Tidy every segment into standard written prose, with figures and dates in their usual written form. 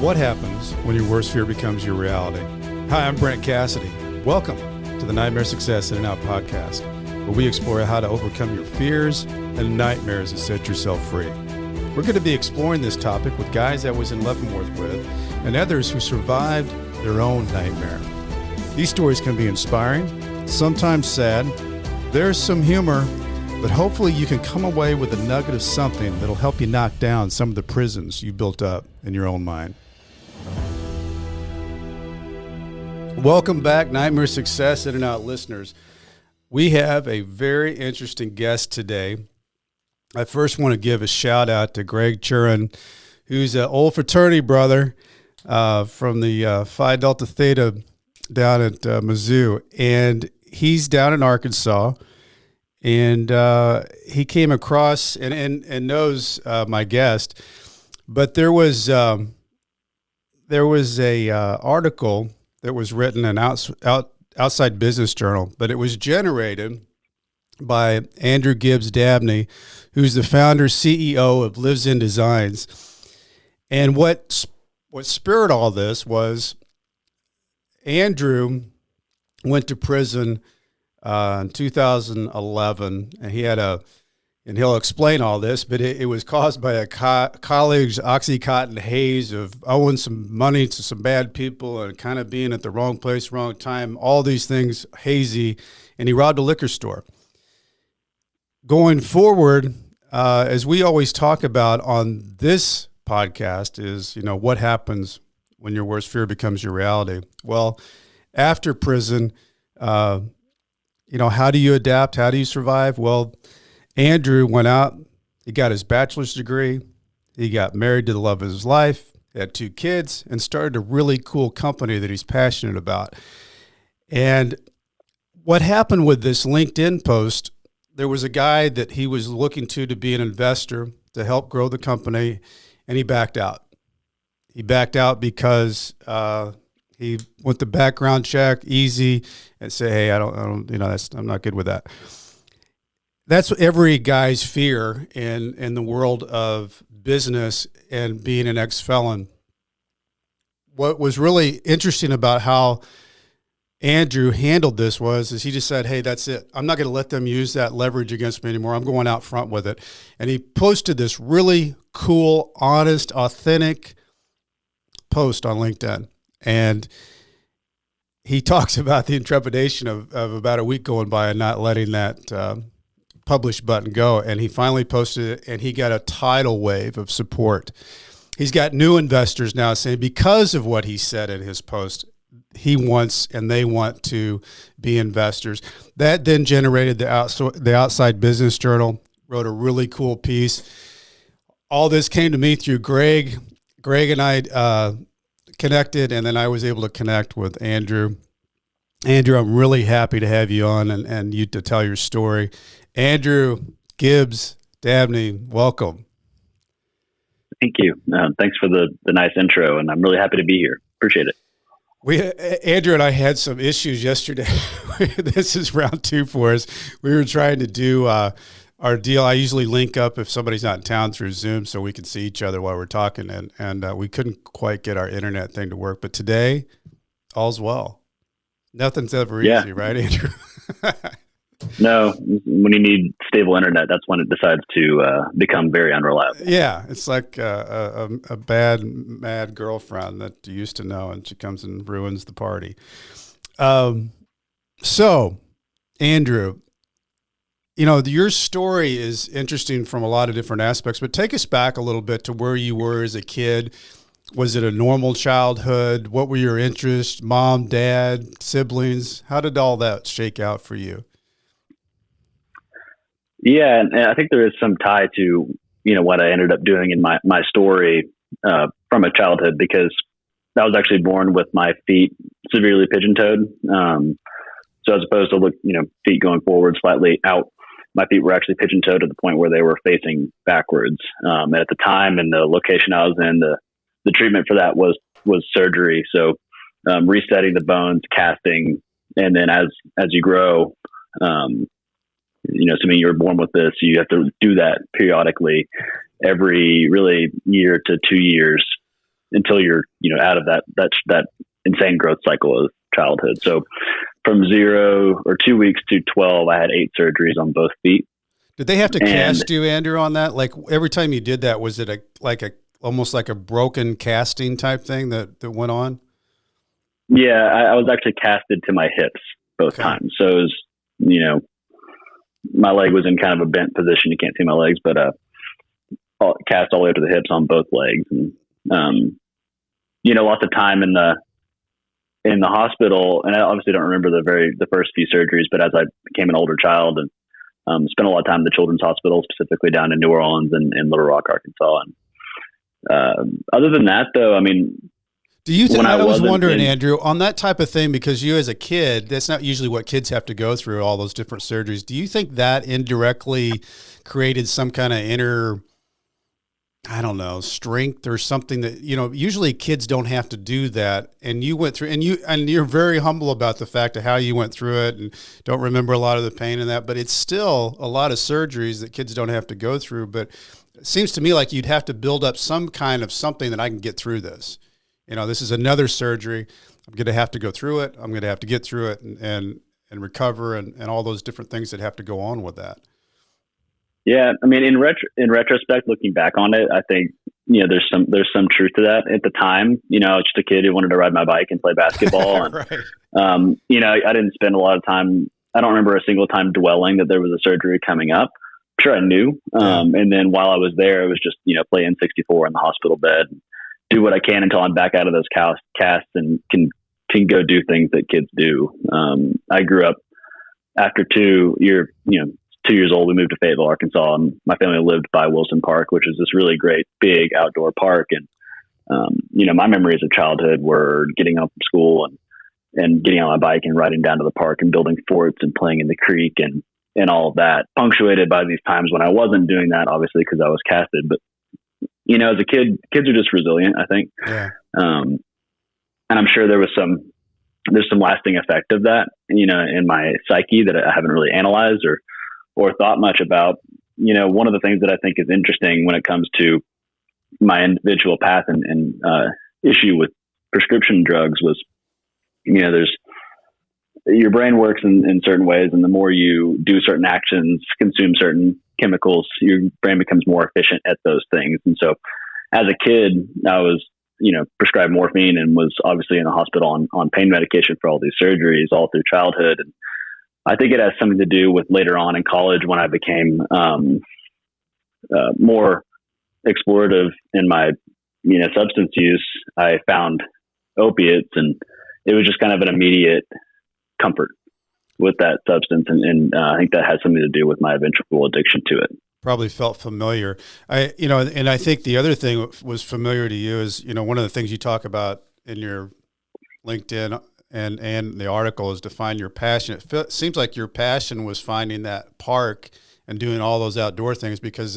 What happens when your worst fear becomes your reality? Hi, I'm Brent Cassidy. Welcome to the Nightmare Success In and Out podcast, where we explore how to overcome your fears and nightmares and set yourself free. We're going to be exploring this topic with guys I was in Leavenworth with and others who survived their own nightmare. These stories can be inspiring, sometimes sad. There's some humor, but hopefully you can come away with a nugget of something that'll help you knock down some of the prisons you built up in your own mind. Welcome back, Nightmare Success In and Out listeners. We have a very interesting guest today. I first want to give a shout out to Greg Churin, who's an old fraternity brother from the Phi Delta Theta down at Mizzou, and he's down in Arkansas. And he came across and knows my guest, but there was a article that was written in Outside Business Journal, but it was generated by Andrew Gibbs-Dabney, who's the founder CEO of Lives In Designs. And what spurred all this was Andrew went to prison in 2011, and and he'll explain all this, but it was caused by a colleague's Oxycontin haze of owing some money to some bad people and kind of being at the wrong place, wrong time, all these things hazy, and he robbed a liquor store. Going forward, as we always talk about on this podcast is, what happens when your worst fear becomes your reality? Well, after prison, how do you adapt? How do you survive? Well, Andrew went out, he got his bachelor's degree, he got married to the love of his life, had 2 kids, and started a really cool company that he's passionate about. And what happened with this LinkedIn post, there was a guy that he was looking to be an investor to help grow the company, and he backed out. He backed out because he went the background check, easy, and say, hey, I'm not good with that. That's every guy's fear in the world of business and being an ex-felon. What was really interesting about how Andrew handled this is he just said, hey, that's it. I'm not going to let them use that leverage against me anymore. I'm going out front with it. And he posted this really cool, honest, authentic post on LinkedIn. And he talks about the intrepidation of about a week going by and not letting that publish button go. And he finally posted it, and he got a tidal wave of support. He's got new investors now saying because of what he said in his post, he wants and they want to be investors. That then generated the Outside Business Journal, wrote a really cool piece. All this came to me through Greg. Greg and I connected, and then I was able to connect with Andrew. Andrew, I'm really happy to have you on and you to tell your story. Andrew Gibbs-Dabney, welcome. Thank you. Thanks for the nice intro, and I'm really happy to be here. Appreciate it. Andrew and I had some issues yesterday. This is round 2 for us. We were trying to do our deal. I usually link up if somebody's not in town through Zoom so we can see each other while we're talking, and we couldn't quite get our internet thing to work. But today, all's well. Nothing's ever easy, right, Andrew? No, when you need stable internet, that's when it decides to become very unreliable. Yeah, it's like a bad, mad girlfriend that you used to know, and she comes and ruins the party. So, Andrew, your story is interesting from a lot of different aspects, but take us back a little bit to where you were as a kid. Was it a normal childhood? What were your interests? Mom, dad, siblings? How did all that shake out for you? Yeah, and I think there is some tie to, what I ended up doing in my story from a childhood, because I was actually born with my feet severely pigeon-toed. So as opposed to feet going forward slightly out, my feet were actually pigeon-toed to the point where they were facing backwards. And at the time and the location I was in, the treatment for that was surgery. So resetting the bones, casting, and then as you grow, assuming you're born with this, you have to do that periodically every really year to 2 years. until you're, out of that insane growth cycle of childhood. So from 0 or 2 weeks to 12, I had 8 surgeries on both feet. Did they have to cast you, Andrew, on that? Like every time you did that, was it almost like a broken casting type thing that went on? Yeah, I was actually casted to my hips both times. So it was, my leg was in kind of a bent position. You can't see my legs, but cast all the way up to the hips on both legs. And, lots of time in the hospital. And I obviously don't remember the first few surgeries, but as I became an older child and spent a lot of time in the Children's Hospital, specifically down in New Orleans and Little Rock, Arkansas. And other than that, though, I mean, do you think, I was wondering, Andrew, on that type of thing, because you as a kid, that's not usually what kids have to go through, all those different surgeries. Do you think that indirectly created some kind of inner, I don't know, strength or something that, usually kids don't have to do that. And you went through, and you're very humble about the fact of how you went through it and don't remember a lot of the pain in that, but it's still a lot of surgeries that kids don't have to go through. But it seems to me like you'd have to build up some kind of something that I can get through this. This is another surgery. I'm going to have to go through it. I'm going to have to get through it and recover and all those different things that have to go on with that. Yeah. I mean, in retrospect, looking back on it, I think, there's some truth to that. At the time, I was just a kid who wanted to ride my bike and play basketball. And, right. I didn't spend a lot of time. I don't remember a single time dwelling that there was a surgery coming up. I'm sure I knew. And then while I was there, it was just, play N64 in the hospital bed, do what I can until I'm back out of those casts and can go do things that kids do. I grew up after 2 years old. We moved to Fayetteville, Arkansas, and my family lived by Wilson Park, which is this really great big outdoor park. And my memories of childhood were getting up from school and getting on my bike and riding down to the park and building forts and playing in the creek and all of that, punctuated by these times when I wasn't doing that, obviously, because I was casted. But as a kid, kids are just resilient, I think. Yeah. And I'm sure there's some lasting effect of that, in my psyche that I haven't really analyzed or thought much about. One of the things that I think is interesting when it comes to my individual path and issue with prescription drugs was, there's, your brain works in certain ways, and the more you do certain actions, consume certain chemicals, your brain becomes more efficient at those things. And so as a kid, I was, prescribed morphine and was obviously in the hospital on pain medication for all these surgeries all through childhood. And I think it has something to do with later on in college when I became more explorative in my, substance use. I found opiates, and it was just kind of an immediate comfort with that substance. And I think that has something to do with my eventual addiction to it. Probably felt familiar. And I think the other thing was familiar to you is, one of the things you talk about in your LinkedIn and the article is to find your passion. It seems like your passion was finding that park and doing all those outdoor things, because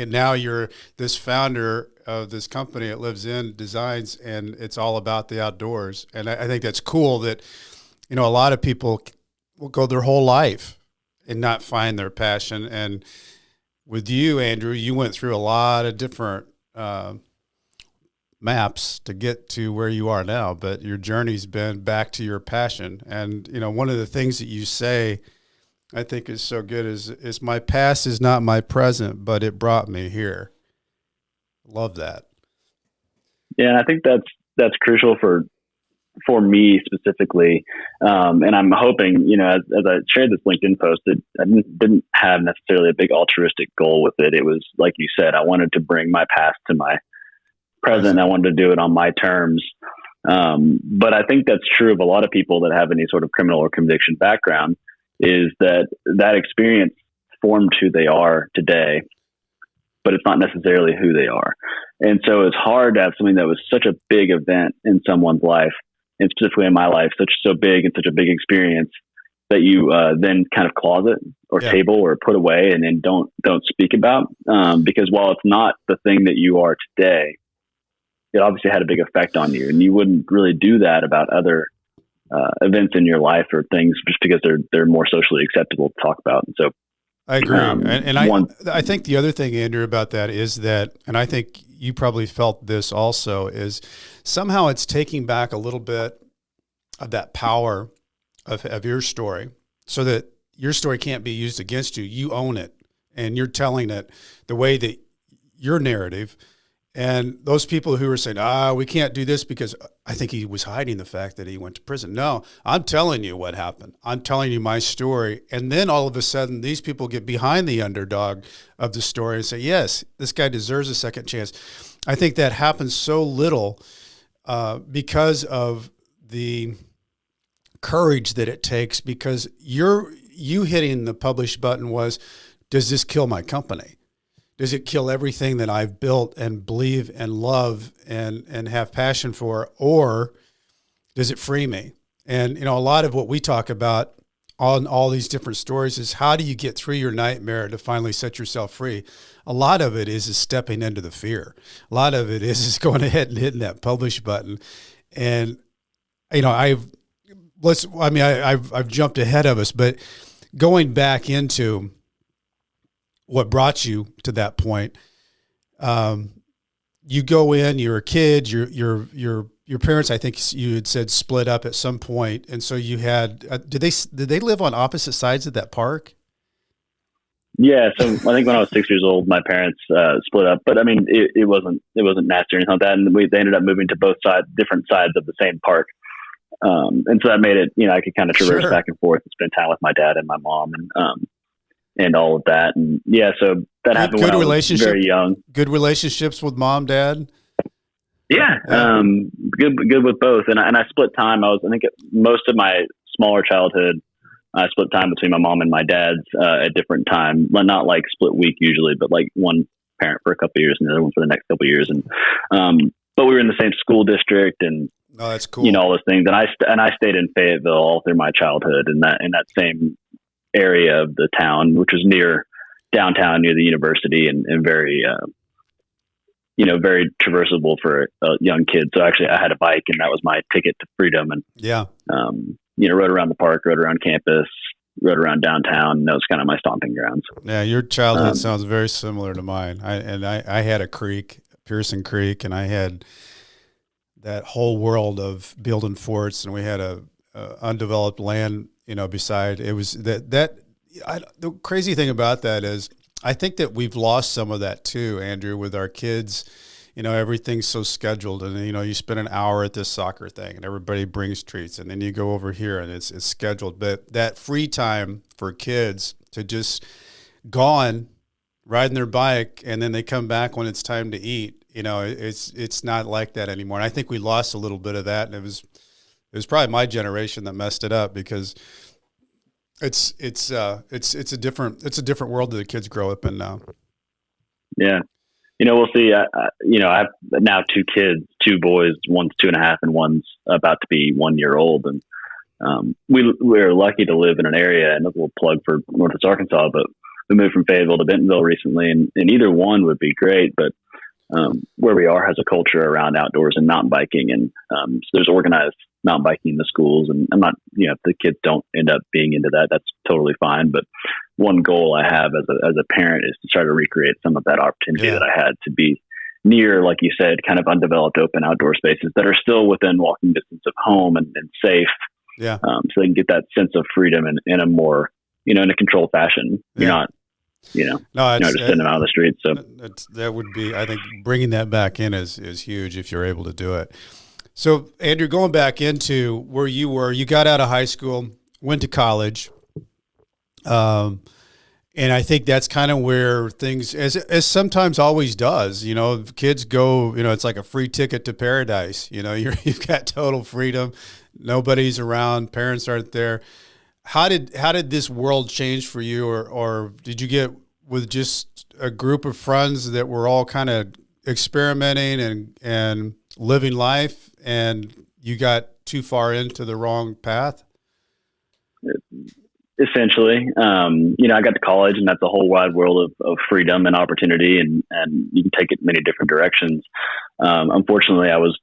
now you're this founder of this company that Lives In Designs, and it's all about the outdoors. And I think that's cool that, a lot of people will go their whole life and not find their passion. And with you, Andrew, you went through a lot of different maps to get to where you are now, but your journey's been back to your passion. And, one of the things that you say, I think is so good is my past is not my present, but it brought me here. Love that. Yeah. I think that's crucial for me specifically. And I'm hoping, as I shared this LinkedIn post, I didn't have necessarily a big altruistic goal with it. It was, like you said, I wanted to bring my past to my present. I wanted to do it on my terms. But I think that's true of a lot of people that have any sort of criminal or conviction background, is that experience formed who they are today, but it's not necessarily who they are. And so it's hard to have something that was such a big event in someone's life, and specifically in my life, so big and such a big experience, that you then kind of closet or table or put away and then don't speak about. Because while it's not the thing that you are today, it obviously had a big effect on you, and you wouldn't really do that about other events in your life or things just because they're more socially acceptable to talk about. And so I agree. And I think the other thing, Andrew, about that is that, and I think you probably felt this also, is somehow it's taking back a little bit of that power of your story, so that your story can't be used against you. You own it, and you're telling it the way that your narrative. And those people who are saying, we can't do this because I think he was hiding the fact that he went to prison. No, I'm telling you what happened. I'm telling you my story. And then all of a sudden, these people get behind the underdog of the story and say, yes, this guy deserves a second chance. I think that happens so little because of the courage that it takes, because you hitting the publish button was, does this kill my company? Does it kill everything that I've built and believe and love and have passion for, or does it free me? And, a lot of what we talk about on all these different stories is, how do you get through your nightmare to finally set yourself free? A lot of it is stepping into the fear. A lot of it is going ahead and hitting that publish button. And, I've jumped ahead of us, but going back into what brought you to that point, you go in, you're a kid, your parents, I think you had said, split up at some point. And so you had, did they live on opposite sides of that park? Yeah. So I think when I was 6 years old, my parents split up, but I mean, it wasn't nasty or anything like that. And they ended up moving to different sides of the same park. And so that made it, I could kind of traverse back and forth and spend time with my dad and my mom and all of that. And yeah, so that happened when I was very young. Good relationships with mom, dad? Yeah. Good with both. And I split time. I think most of my smaller childhood, I split time between my mom and my dad's at different times. Not like split week usually, but like one parent for a couple of years and the other one for the next couple of years. And, but we were in the same school district, and oh, that's cool. All those things. And I stayed in Fayetteville all through my childhood, in that same area of the town, which was near downtown, near the university, and very, very traversable for a young kid. So actually I had a bike, and that was my ticket to freedom. And, rode around the park, rode around campus, rode around downtown. And that was kind of my stomping grounds. Yeah. Your childhood sounds very similar to mine. I had a creek, Pearson Creek, and I had that whole world of building forts, and we had a undeveloped land, beside. It was the crazy thing about that is, I think that we've lost some of that too, Andrew, with our kids. Everything's so scheduled, and you spend an hour at this soccer thing, and everybody brings treats, and then you go over here, and it's scheduled. But that free time for kids to just gone riding their bike, and then they come back when it's time to eat. It's not like that anymore. And I think we lost a little bit of that, and it was probably my generation that messed it up, because it's a different world that the kids grow up in now. Yeah. We'll see. I have now two kids, two boys, one's 2.5 and one's about to be 1 year old. And we're lucky to live in an area, and a little plug for Northwest Arkansas, but we moved from Fayetteville to Bentonville recently, and either one would be great. But where we are has a culture around outdoors and mountain biking, and so there's organized mountain biking in the schools. And I'm not, if the kids don't end up being into that, that's totally fine. But one goal I have as a parent is to try to recreate some of that opportunity that I had to be near, like you said, kind of undeveloped open outdoor spaces that are still within walking distance of home and safe. Yeah. So they can get that sense of freedom in a more, in a controlled fashion. You're not, just sending them out of the streets. So that would be, I think, bringing that back in is huge if you're able to do it. So, Andrew, going back into where you were, you got out of high school, went to college, and I think that's kind of where things, as sometimes always does, kids go, it's like a free ticket to paradise. You've got total freedom, nobody's around, parents aren't there. How did this world change for you, or did you get with just a group of friends that were all kind of experimenting and living life, and you got too far into the wrong path? Essentially, I got to college, and that's a whole wide world of freedom and opportunity, and you can take it in many different directions. Unfortunately, I was,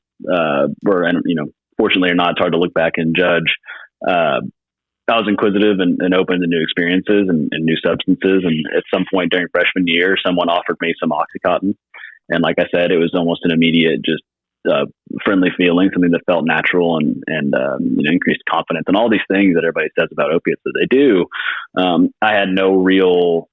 fortunately or not, it's hard to look back and judge. I was inquisitive and open to new experiences and new substances. And at some point during freshman year, someone offered me some Oxycontin, And like I said, it was almost an immediate, just friendly feeling, something that felt natural and increased confidence and all these things that everybody says about opiates that they do. I had no real,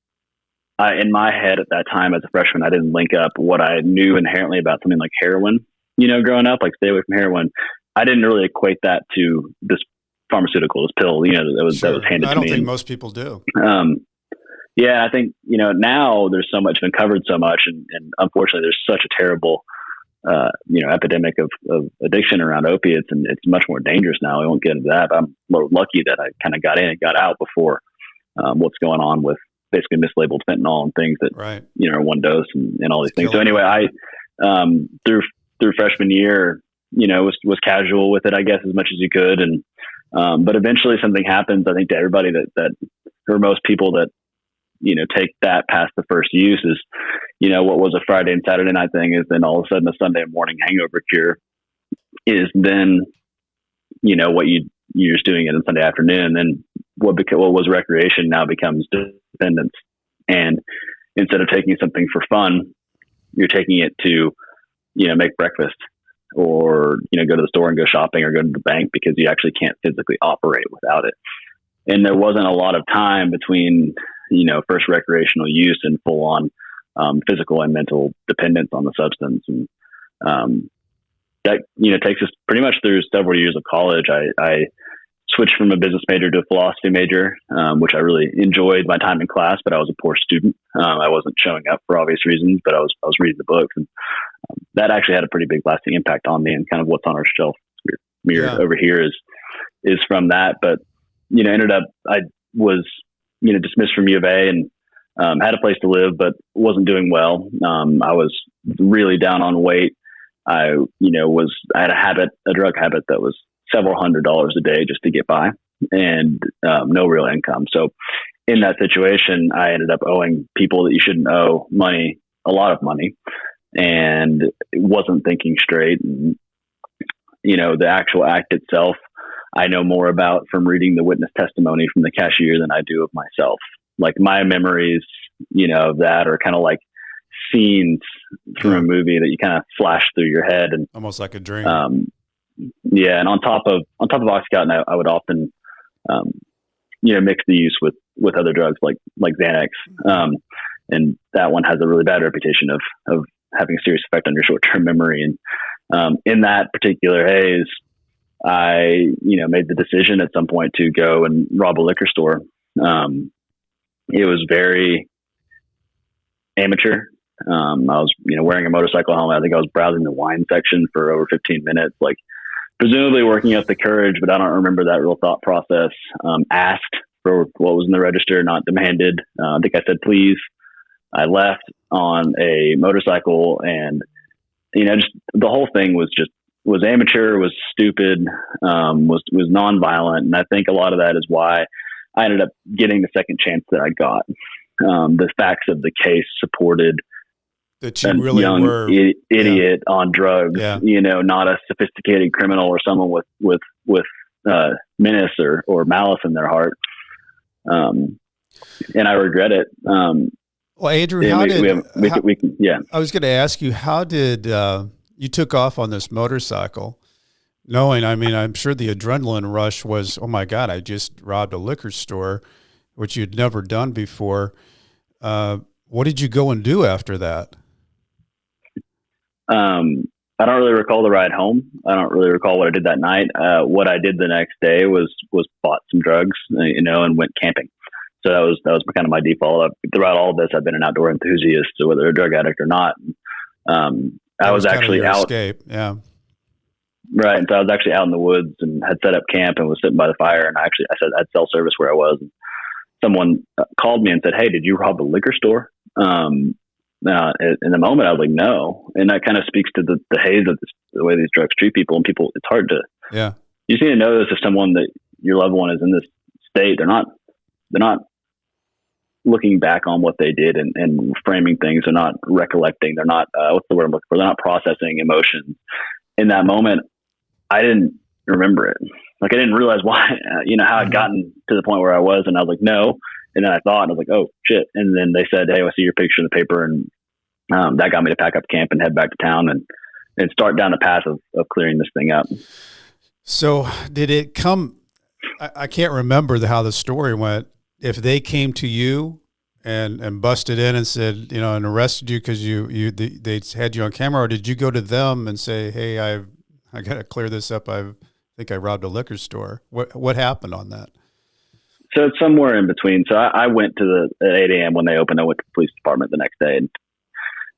in my head at that time as a freshman, I didn't link up what I knew inherently about something like heroin, growing up, like stay away from heroin. I didn't really equate that to this pharmaceutical, this pill, that was handed to me. I don't think most people do. Yeah, I think, now there's so much, been covered so much, and unfortunately there's such a terrible, epidemic of addiction around opiates, and it's much more dangerous now. We won't get into that, but I'm more lucky that I kind of got in and got out before what's going on with basically mislabeled fentanyl and things that, right. Are one dose and all these things. So anyway, I, through freshman year, was casual with it, I guess, as much as you could. And, but eventually something happens, I think, to everybody that or most people that, take that past the first use is, what was a Friday and Saturday night thing is then all of a sudden a Sunday morning hangover cure is then, what you're just doing it on Sunday afternoon. Then what was recreation now becomes dependence. And instead of taking something for fun, you're taking it to, make breakfast or, go to the store and go shopping or go to the bank because you actually can't physically operate without it. And there wasn't a lot of time between, first recreational use and full on physical and mental dependence on the substance. And that, takes us pretty much through several years of college. I switched from a business major to a philosophy major, which I really enjoyed my time in class, but I was a poor student. I wasn't showing up for obvious reasons, but I was reading the books, and that actually had a pretty big lasting impact on me. And kind of what's on our shelf mirror over here is from that. But ended up I was dismissed from U of A and had a place to live, but wasn't doing well. I was really down on weight. I had a drug habit that was several $100s a day just to get by, and no real income. So in that situation, I ended up owing people that you shouldn't owe money, a lot of money, and wasn't thinking straight. And, the actual act itself, I know more about from reading the witness testimony from the cashier than I do of myself. Like my memories, of that are kind of like scenes from a movie that you kind of flash through your head, and almost like a dream. Yeah, and on top of Oxycontin, I would often, mix the use with other drugs like Xanax, and that one has a really bad reputation of having a serious effect on your short term memory. And in that particular haze, I made the decision at some point to go and rob a liquor store. It was very amateur. I was wearing a motorcycle helmet. I think I was browsing the wine section for over 15 minutes, like presumably working up the courage, but I don't remember that real thought process. Asked for what was in the register, not demanded. I think I said, please. I left on a motorcycle, and, just the whole thing was amateur, was stupid, was nonviolent. And I think a lot of that is why I ended up getting the second chance that I got. The facts of the case supported that you really young were idiot on drugs, not a sophisticated criminal or someone with menace or malice in their heart. And I regret it. Well, Andrew, I was going to ask you, how did you took off on this motorcycle, knowing, I'm sure the adrenaline rush was, oh my God, I just robbed a liquor store, which you'd never done before. What did you go and do after that? I don't really recall the ride home. I don't really recall what I did that night. What I did the next day was bought some drugs, and went camping. So that was kind of my default. Throughout all of this, I've been an outdoor enthusiast, so whether a drug addict or not. I was actually out. Escape. Yeah. Right. And so I was actually out in the woods and had set up camp and was sitting by the fire. And I said I'd cell service where I was. And someone called me and said, "Hey, did you rob a liquor store?" In the moment, I was like, "No." And that kind of speaks to the haze of the way these drugs treat people. And people, it's hard to. Yeah. You just need to know this if someone that your loved one is in this state. They're not looking back on what they did and framing things. They're not recollecting. They're not, what's the word I'm looking for? They're not processing emotions. In that moment, I didn't remember it. Like I didn't realize why, how I'd gotten to the point where I was. And I was like, no. And then I thought, and I was like, oh shit. And then they said, "Hey, I see your picture in the paper." And that got me to pack up camp and head back to town and start down the path of clearing this thing up. So did it come, I can't remember how the story went. If they came to you and busted in and said, you know, and arrested you because they had you on camera, or did you go to them and say, hey, I got to clear this up. I think I robbed a liquor store. What happened on that? So it's somewhere in between. So I went to at 8 a.m. when they opened. I went to the police department the next day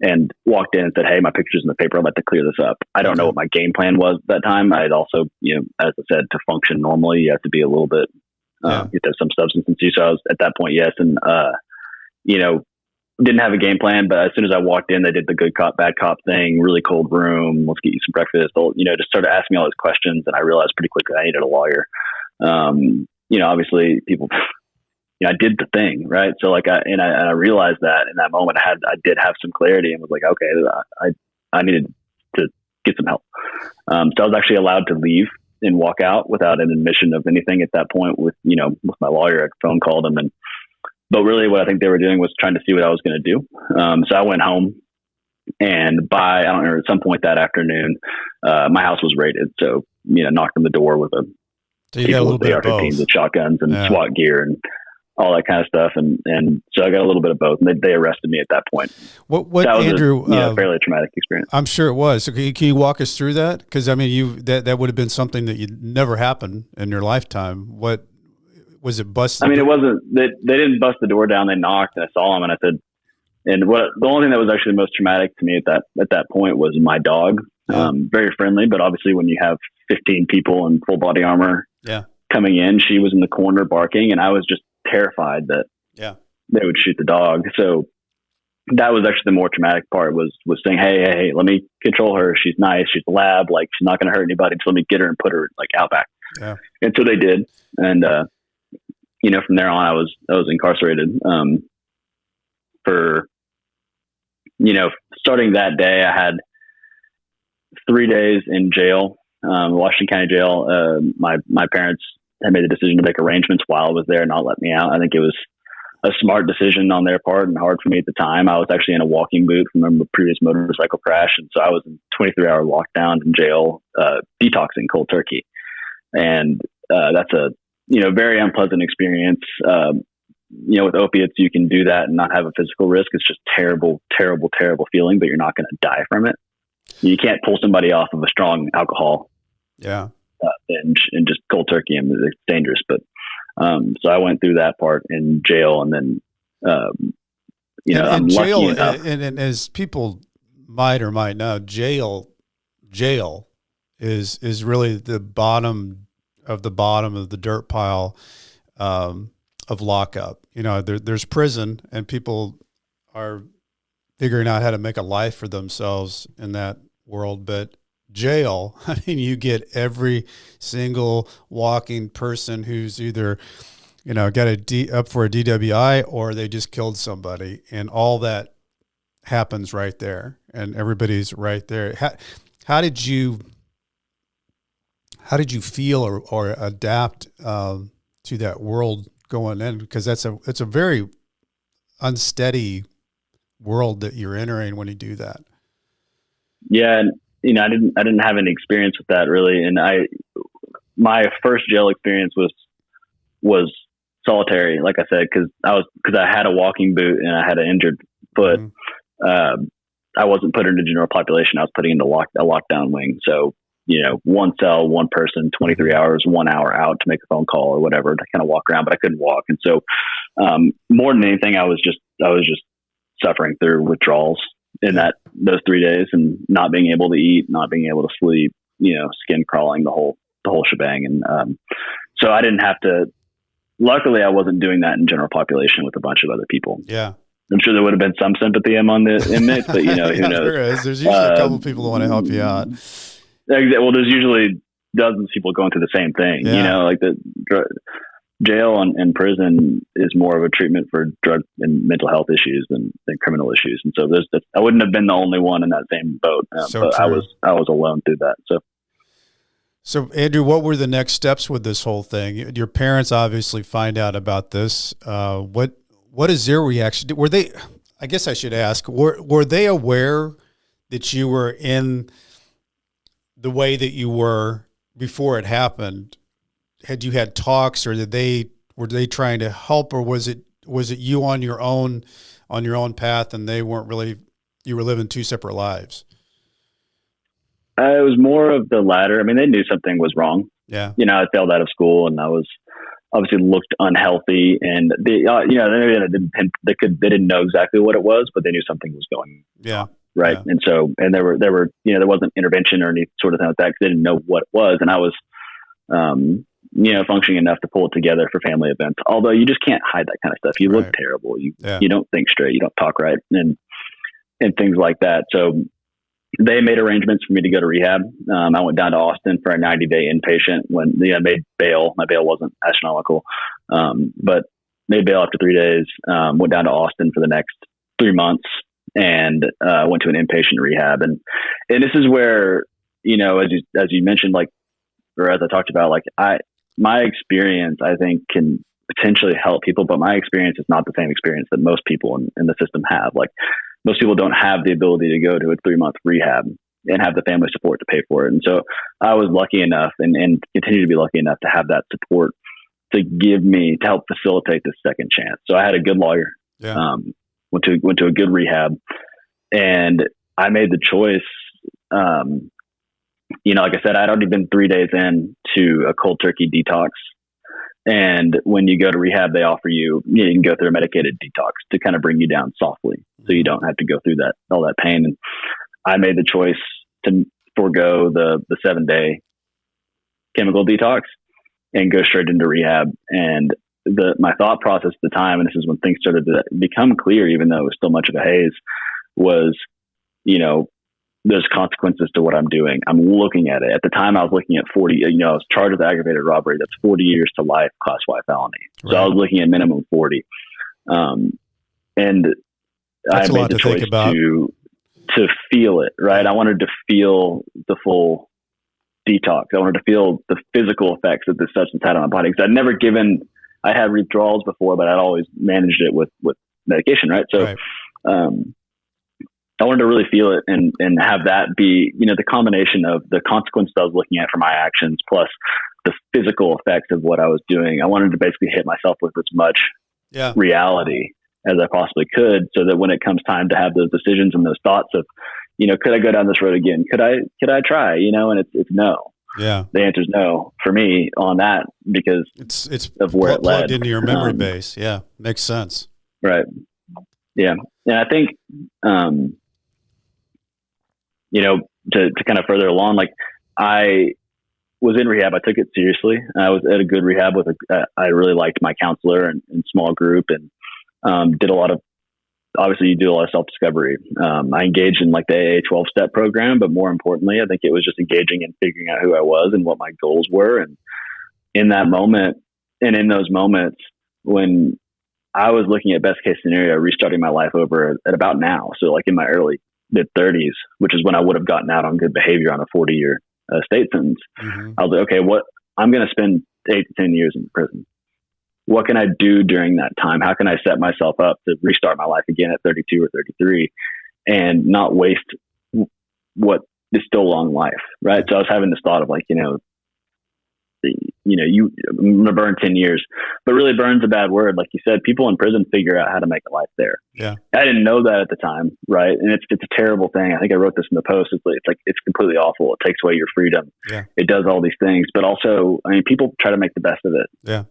and walked in and said, hey, my picture's in the paper. I'd like to clear this up. I don't know what my game plan was at that time. I'd also, you know, as I said, to function normally, you have to be a little bit, you have to have some substance use. So I was at that point, yes. And, you know, didn't have a game plan, but as soon as I walked in, they did the good cop, bad cop thing, really cold room. Let's get you some breakfast. They'll, you know, just started asking me all these questions. And I realized pretty quickly I needed a lawyer. You know, obviously people, you know, I did the thing, right? So like, I realized that in that moment I did have some clarity and was like, okay, I needed to get some help. So I was actually allowed to leave and walk out without an admission of anything at that point with my lawyer. I phone called him but really what I think they were doing was trying to see what I was going to do. So I went home and I don't remember, at some point that afternoon, my house was raided. So, you know, knocked on the door with so you got a little bit of both. With shotguns and SWAT gear and all that kind of stuff. And so I got a little bit of both, and they arrested me at that point. What that was Andrew, a fairly traumatic experience. I'm sure it was. So can you walk us through that? Cause I mean, that would have been something that you'd never happen in your lifetime. What was it busted? I mean, it wasn't, they didn't bust the door down. They knocked and I saw them and I said, and the only thing that was actually most traumatic to me at that point was my dog. Very friendly, but obviously when you have 15 people in full body armor coming in, she was in the corner barking, and I was just terrified that they would shoot the dog. So that was actually the more traumatic part was saying, hey, let me control her. She's nice. She's a lab. Like, she's not going to hurt anybody. So let me get her and put her like out back. Yeah. And so they did. And, you know, from there on, I was incarcerated, for, you know, starting that day, I had 3 days in jail, Washington County Jail. My parents had made the decision to make arrangements while I was there and not let me out. I think it was a smart decision on their part and hard for me at the time. I was actually in a walking boot from a previous motorcycle crash. And so I was in 23-hour lockdown in jail, detoxing cold turkey. And that's a, you know, very unpleasant experience. You know, with opiates, you can do that and not have a physical risk. It's just terrible, terrible, terrible feeling, but you're not going to die from it. You can't pull somebody off of a strong alcohol binge and just cold turkey. I mean, it's dangerous. But so I went through that part in jail, and then you know, I'm jail, lucky enough. And as people might or might know, jail is really the bottom of the dirt pile of lockup. You know, there's prison, and people are figuring out how to make a life for themselves in that world. But jail, I mean, you get every single walking person who's either, you know, got up for a DWI or they just killed somebody, and all that happens right there, and everybody's right there. How did you feel or adapt to that world going in? Because it's a very unsteady world that you're entering when you do that. Yeah. And, you know, I didn't have any experience with that really. And my first jail experience was solitary, like I said, cause I had a walking boot and I had an injured foot. Mm-hmm. I wasn't put into general population. I was putting into a lockdown wing. So, you know, one cell, one person, 23 hours, 1 hour out to make a phone call or whatever to kind of walk around, but I couldn't walk. And so, more than anything, I was just suffering through withdrawals in those 3 days, and not being able to eat, not being able to sleep, you know, skin crawling, the whole shebang. And, so I didn't have to, luckily I wasn't doing that in general population with a bunch of other people. Yeah. I'm sure there would have been some sympathy among the inmates, but you know, who knows? There is. There's usually a couple of people who want to help you out. Well, there's usually dozens of people going through the same thing, you know, like the jail and prison is more of a treatment for drug and mental health issues than criminal issues. And so I wouldn't have been the only one in that same boat, but true. I was alone through that. So Andrew, what were the next steps with this whole thing? Your parents obviously find out about this. What is their reaction? Were they, I guess I should ask, were they aware that you were in the way that you were before it happened? Had you had talks, or were they trying to help, or was it you on your own path, and they weren't really, you were living two separate lives? It was more of the latter. I mean, they knew something was wrong. Yeah. You know, I failed out of school, and I was obviously looked unhealthy, and they didn't know exactly what it was, but they knew something was going Yeah. on. Right. Yeah. And so, and there were, there wasn't intervention or any sort of thing like that, because they didn't know what it was. And I was, functioning enough to pull it together for family events. Although you just can't hide that kind of stuff. You look terrible. You don't think straight. You don't talk right, and things like that. So they made arrangements for me to go to rehab. I went down to Austin for a 90-day inpatient when I made bail. My bail wasn't astronomical, but made bail after 3 days. Went down to Austin for the next 3 months, and went to an inpatient rehab. And this is where, as you mentioned, like, or as I talked about, like, my experience, I think, can potentially help people, but my experience is not the same experience that most people in the system have. Like, most people don't have the ability to go to a 3-month rehab and have the family support to pay for it. And so I was lucky enough, and continue to be lucky enough, to have that support to help facilitate this second chance. So I had a good lawyer, went to a good rehab, and I made the choice. Like I said, I'd already been 3 days in to a cold turkey detox. And when you go to rehab, they offer you can go through a medicated detox to kind of bring you down softly, so you don't have to go through all that pain. And I made the choice to forego the 7-day chemical detox and go straight into rehab. And my thought process at the time, and this is when things started to become clear, even though it was still much of a haze, was, there's consequences to what I'm doing. I'm looking at it. At the time, I was looking at 40, I was charged with aggravated robbery. That's 40 years to life, class Y felony. So I was looking at minimum 40. And that's I made the choice to feel it, right? I wanted to feel the full detox. I wanted to feel the physical effects that this substance had on my body. Because I had withdrawals before, but I'd always managed it with medication, right? So, I wanted to really feel it and have that be, the combination of the consequences I was looking at for my actions, plus the physical effects of what I was doing. I wanted to basically hit myself with as much reality as I possibly could, so that when it comes time to have those decisions and those thoughts of, could I go down this road again? Could I try? And it's no. Yeah. The answer is no for me on that, because it's of where it led. Plugged into your memory base. Yeah. Makes sense. Right. Yeah. And I think, to kind of further along, like, I was in rehab. I took it seriously. I was at a good rehab I really liked my counselor and small group, and did a lot of, obviously you do a lot of self-discovery. I engaged in like the AA 12-step program, but more importantly, I think it was just engaging and figuring out who I was and what my goals were. And in that moment, and in those moments when I was looking at best case scenario, restarting my life over at about now. So like in my early mid-30s, which is when I would have gotten out on good behavior on a 40-year state sentence. Mm-hmm. I was like, okay, I'm going to spend 8 to 10 years in prison. What can I do during that time? How can I set myself up to restart my life again at 32 or 33 and not waste what is still a long life, right? So I was having this thought of like, I'm going to burn 10 years, but really burn's a bad word. Like you said, people in prison figure out how to make a life there. Yeah. I didn't know that at the time. Right. And it's a terrible thing. I think I wrote this in the post. It's completely awful. It takes away your freedom. Yeah. It does all these things, but also, people try to make the best of it. Yeah.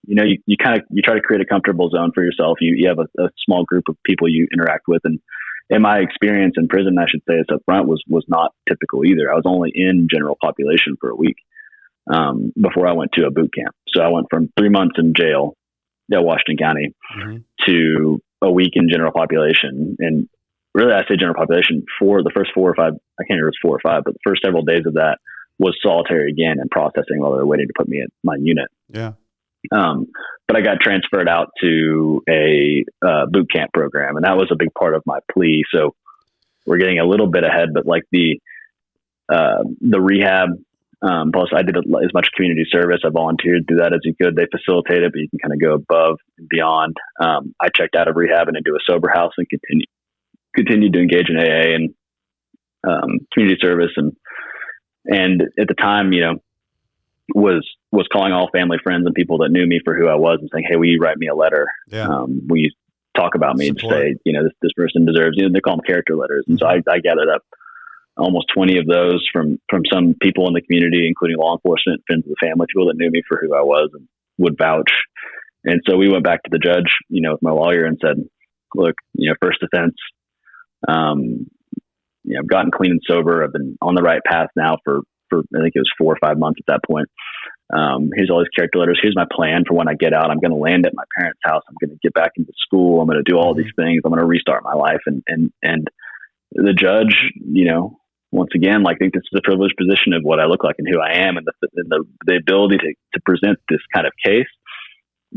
You try to create a comfortable zone for yourself. You have a small group of people you interact with. And in my experience in prison, I should say it's up front, was not typical either. I was only in general population for a week. Before I went to a boot camp. So I went from 3 months in jail at Washington County to a week in general population. And really, I say general population for the first 4 or 5, I can't remember if it's 4 or 5, but the first several days of that was solitary again and processing while they were waiting to put me in my unit. Yeah. But I got transferred out to a boot camp program, and that was a big part of my plea. So we're getting a little bit ahead, but like the rehab Plus, I did as much community service. I volunteered through that as you could. They facilitate it, but you can kind of go above and beyond. I checked out of rehab and into a sober house and continued to engage in AA and community service. And at the time, was calling all family, friends, and people that knew me for who I was and saying, "Hey, will you write me a letter? Yeah. Will you talk about me Support. and say, this person deserves," they call them character letters. And so I gathered up almost 20 of those from some people in the community, including law enforcement, friends of the family, people that knew me for who I was and would vouch. And so we went back to the judge, with my lawyer and said, "Look, first offense, I've gotten clean and sober. I've been on the right path now for I think it was 4 or 5 months at that point. Here's all these character letters. Here's my plan for when I get out. I'm going to land at my parents' house. I'm going to get back into school. I'm going to do all these things. I'm going to restart my life." And the judge, once again, I think this is a privileged position of what I look like and who I am, and the ability to present this kind of case,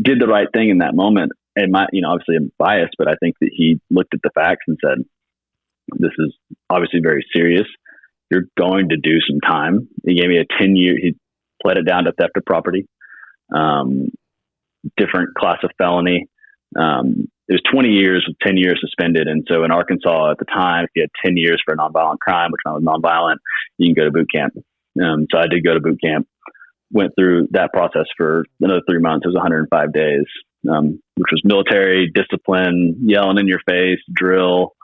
did the right thing in that moment. And obviously I'm biased, but I think that he looked at the facts and said, "This is obviously very serious. You're going to do some time." He gave me a 10-year, he pled it down to theft of property, different class of felony. It was 20 years with 10 years suspended. And so in Arkansas at the time, if you had 10 years for a nonviolent crime, which I was nonviolent, you can go to boot camp. So I did go to boot camp, went through that process for another 3 months. It was 105 days, which was military discipline, yelling in your face, drill,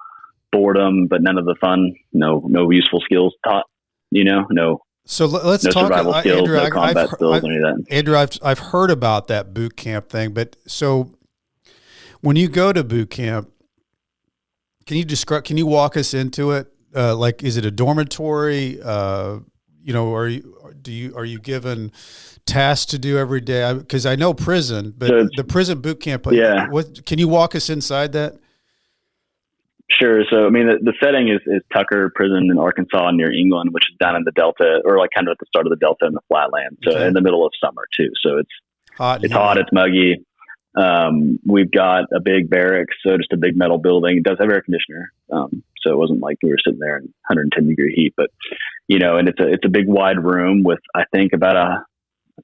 boredom, but none of the fun, no useful skills taught, no. So let's no talk, survival skills, Andrew. no combat skills, any of that. Andrew, I've heard about that boot camp thing, but so when you go to boot camp, can you walk us into it? Is it a dormitory? Are you given tasks to do every day? Because I know prison, but the prison boot camp. Yeah. Can you walk us inside that? Sure. So, the setting is Tucker Prison in Arkansas near England, which is down in the Delta, or kind of at the start of the Delta in the flatland. So in the middle of summer too. So it's hot, it's muggy. We've got a big barracks, so just a big metal building. It does have air conditioner. So it wasn't like we were sitting there in 110-degree heat, but, and it's a big wide room with, I think, about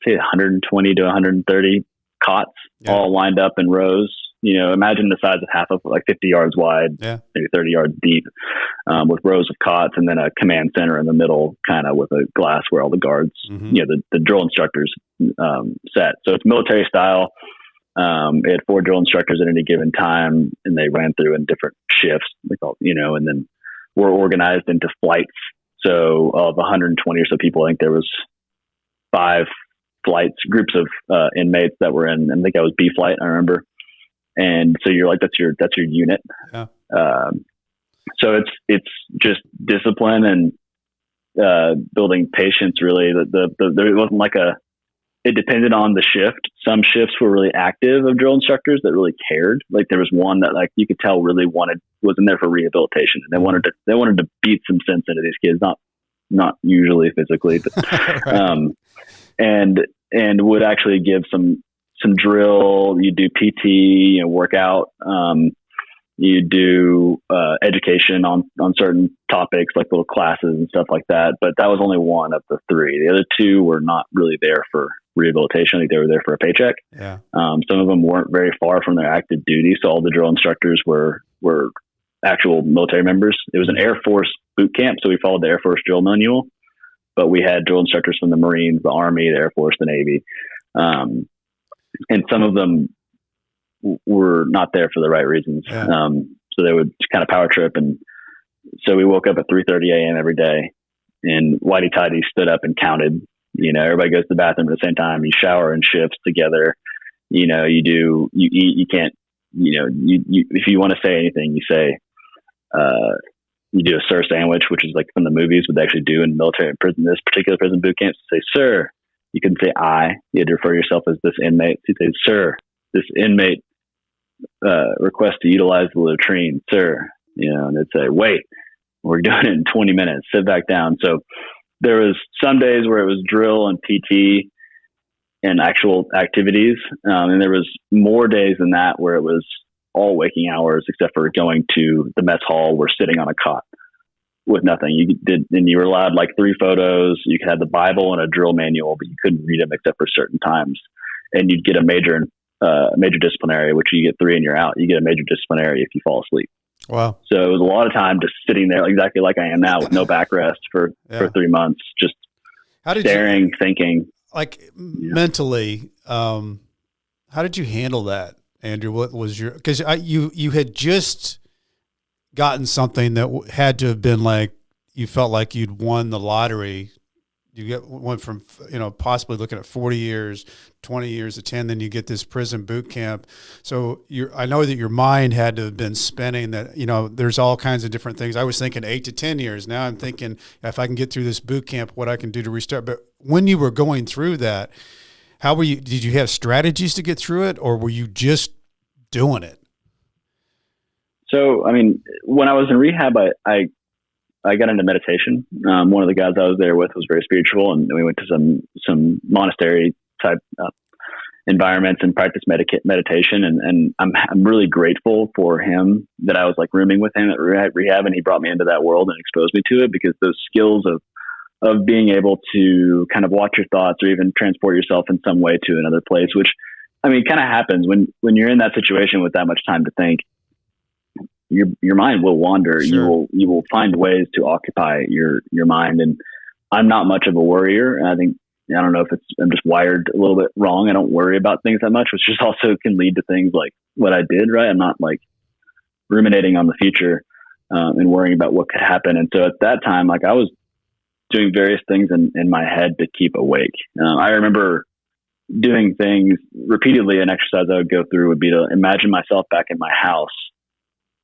120 to 130 cots, all lined up in rows. Imagine the size of half of 50 yards wide, maybe 30 yards deep, with rows of cots, and then a command center in the middle, kind of with a glass where all the guards, the drill instructors sat. So it's military style. It had 4 drill instructors at any given time, and they ran through in different shifts, and then we're organized into flights. So of 120 or so people, I think there was 5 groups of inmates that were in, I think I was B flight, I remember. And so you're that's your unit. Yeah. So it's just discipline and building patience. Really, there wasn't it depended on the shift. Some shifts were really active of drill instructors that really cared. There was one that you could tell really was in there for rehabilitation, and they wanted to beat some sense into these kids, not usually physically, but right. And would actually give some drill. You do PT, workout. You do education on certain topics, like little classes and stuff like that. But that was only one of the 3. The other 2 were not really there for rehabilitation. I think they were there for a paycheck. Yeah. Some of them weren't very far from their active duty, so all the drill instructors were actual military members. It was an Air Force boot camp, so we followed the Air Force drill manual. But we had drill instructors from the Marines, the Army, the Air Force, the Navy. And some of them were not there for the right reasons. Yeah. So they would just kind of power trip. And so we woke up at 3:30 a.m. every day, and Whitey Tidy stood up and counted. Everybody goes to the bathroom at the same time. You shower in shifts together. You eat, you can't, if you want to say anything, you say, you do a sir sandwich, which is from the movies, what they actually do in military and prison. This particular prison boot camp, say, "Sir." You couldn't say "I." You had to refer yourself as this inmate. So you'd say, "Sir, this inmate requests to utilize the latrine, sir." And they'd say, "Wait, we're doing it in 20 minutes. Sit back down." So there was some days where it was drill and PT and actual activities. And there was more days than that where it was all waking hours, except for going to the mess hall. We're sitting on a cot. with nothing. And you were allowed like 3 photos. You could have the Bible and a drill manual, but you couldn't read them except for certain times. And you'd get a major disciplinary, which you get 3 and you're out. You get a major disciplinary if you fall asleep. Wow. So it was a lot of time just sitting there exactly like I am now with no backrest for 3 months, just staring, thinking. Like mentally, how did you handle that, Andrew? What was because you had just gotten something that had to have been like, you felt like you'd won the lottery. Went from, possibly looking at 40 years, 20 years to 10, then you get this prison boot camp. So I know that your mind had to have been spinning that, there's all kinds of different things. I was thinking 8 to 10 years. Now I'm thinking if I can get through this boot camp, what I can do to restart. But when you were going through that, how were you, did you have strategies to get through it, or were you just doing it? So, I mean, when I was in rehab, I got into meditation. One of the guys I was there with was very spiritual, and we went to some monastery type environments and practiced meditation. And I'm really grateful for him that I was like rooming with him at rehab, and he brought me into that world and exposed me to it, because those skills of being able to kind of watch your thoughts or even transport yourself in some way to another place, which, I mean, kind of happens when you're in that situation with that much time to think. Your mind will wander. Sure. You will find ways to occupy your mind. And I'm not much of a worrier. And I don't know if I'm just wired a little bit wrong. I don't worry about things that much, which just also can lead to things like what I did, right? I'm not like ruminating on the future and worrying about what could happen. And so at that time, like I was doing various things in my head to keep awake. I remember doing things repeatedly. An exercise I would go through would be to imagine myself back in my house